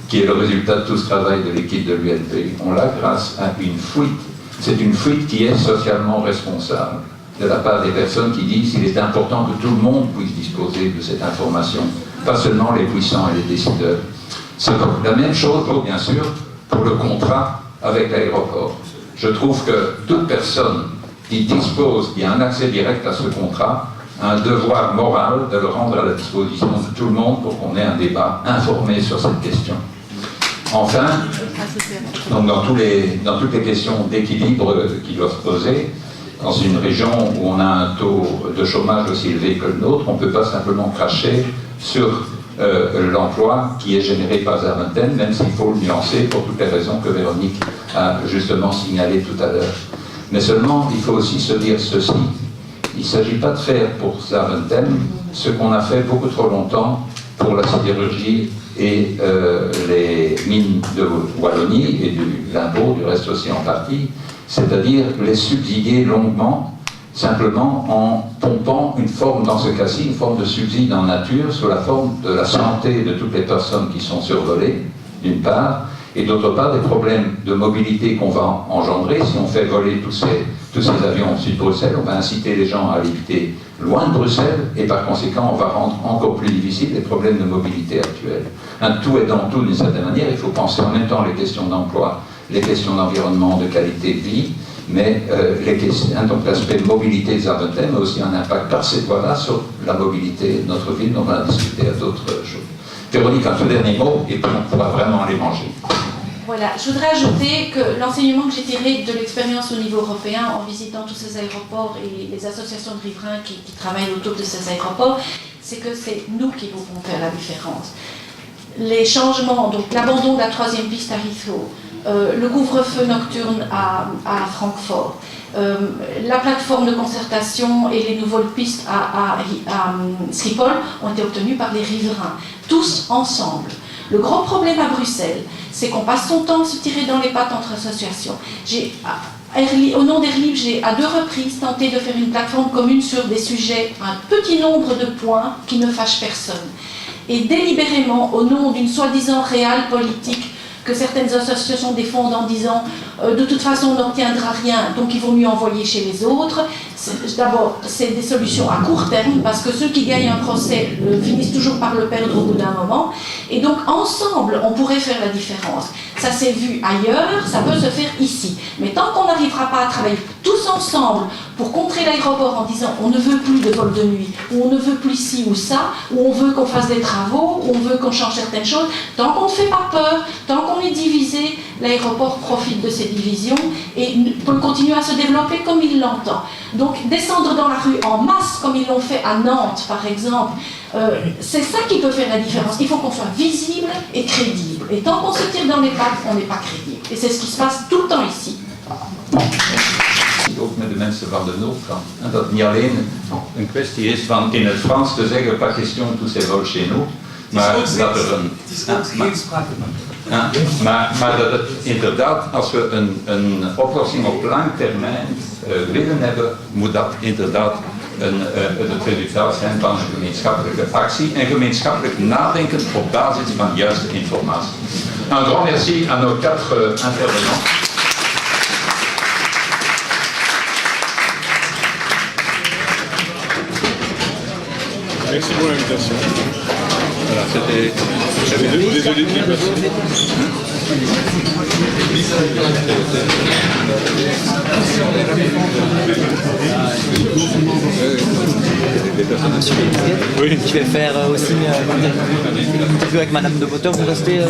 qui est le résultat de tout ce travail de l'équipe de l'UNP, on l'a grâce à une fuite. C'est une fuite qui est socialement responsable, de la part des personnes qui disent qu'il est important que tout le monde puisse disposer de cette information, pas seulement les puissants et les décideurs. C'est la même chose, bien sûr, pour le contrat avec l'aéroport. Je trouve que toute personne qui dispose, qui a un accès direct à ce contrat, a un devoir moral de le rendre à la disposition de tout le monde pour qu'on ait un débat informé sur cette question. Enfin, donc dans toutes les questions d'équilibre qui doivent se poser, dans une région où on a un taux de chômage aussi élevé que le nôtre, on ne peut pas simplement cracher sur l'emploi qui est généré par Zaventem, même s'il faut le nuancer pour toutes les raisons que Véronique a justement signalées tout à l'heure. Mais seulement, il faut aussi se dire ceci. Il ne s'agit pas de faire pour Zaventem ce qu'on a fait beaucoup trop longtemps pour la sidérurgie et les mines de Wallonie et du Limbourg, du reste aussi en partie, c'est-à-dire les subsidier longuement, simplement en pompant une forme, dans ce cas-ci, une forme de subside en nature, sous la forme de la santé de toutes les personnes qui sont survolées, d'une part, et d'autre part des problèmes de mobilité qu'on va engendrer. Si on fait voler tous ces avions au sud de Bruxelles, on va inciter les gens à habiter loin de Bruxelles, et par conséquent, on va rendre encore plus difficile les problèmes de mobilité actuels. Un tout est dans tout d'une certaine manière, il faut penser en même temps les questions d'emploi, les questions d'environnement, de qualité de vie, mais donc l'aspect mobilité des Zaventem a aussi un impact par cette voie-là sur la mobilité de notre ville, donc on va discuter à d'autres choses. Véronique, un tout dernier mot, et puis on pourra vraiment aller manger. Voilà, je voudrais ajouter que l'enseignement que j'ai tiré de l'expérience au niveau européen en visitant tous ces aéroports et les associations de riverains qui travaillent autour de ces aéroports, c'est que c'est nous qui pouvons faire la différence. Les changements, donc l'abandon de la 3e piste à Heathrow, le couvre-feu nocturne à Francfort, la plateforme de concertation et les nouvelles pistes à Schiphol ont été obtenues par les riverains, tous ensemble. Le gros problème à Bruxelles, c'est qu'on passe son temps à se tirer dans les pattes entre associations. Au nom d'Air Libre, j'ai à 2 reprises tenté de faire une plateforme commune sur des sujets, un petit nombre de points qui ne fâchent personne. Et délibérément, au nom d'une soi-disant réelle politique que certaines associations défendent en disant de toute façon on n'obtiendra rien, donc il vaut mieux envoyer chez les autres. D'abord, c'est des solutions à court terme, parce que ceux qui gagnent un procès finissent toujours par le perdre au bout d'un moment. Et donc, ensemble, on pourrait faire la différence. Ça s'est vu ailleurs, ça peut se faire ici. Mais tant qu'on n'arrivera pas à travailler tous ensemble pour contrer l'aéroport en disant on ne veut plus de vol de nuit, ou on ne veut plus ci ou ça, ou on veut qu'on fasse des travaux, ou on veut qu'on change certaines choses, tant qu'on ne fait pas peur, tant qu'on est divisé, l'aéroport profite de ces divisions et peut continuer à se développer comme il l'entend. Donc descendre dans la rue en masse, comme ils l'ont fait à Nantes par exemple, c'est ça qui peut faire la différence. Il faut qu'on soit visible et crédible. Et tant qu'on se tire dans les pattes, on n'est pas crédible. Et c'est ce qui se passe tout le temps ici. Ook met de mensen van de noodkant. En dat niet alleen een kwestie is van in het Frans te zeggen, pas question tous ces vols chez nous, maar dat er een... Maar dat het inderdaad, als we een oplossing op lang termijn willen hebben, moet dat inderdaad het resultaat zijn van een gemeenschappelijke actie en gemeenschappelijk nadenken op basis van juiste informatie. Un grand merci à nos 4 intervenants. Merci pour l'invitation. Voilà, c'était... Désolé de dépasser. Oui. Je vais faire aussi une interview avec Madame de Potter, vous restez...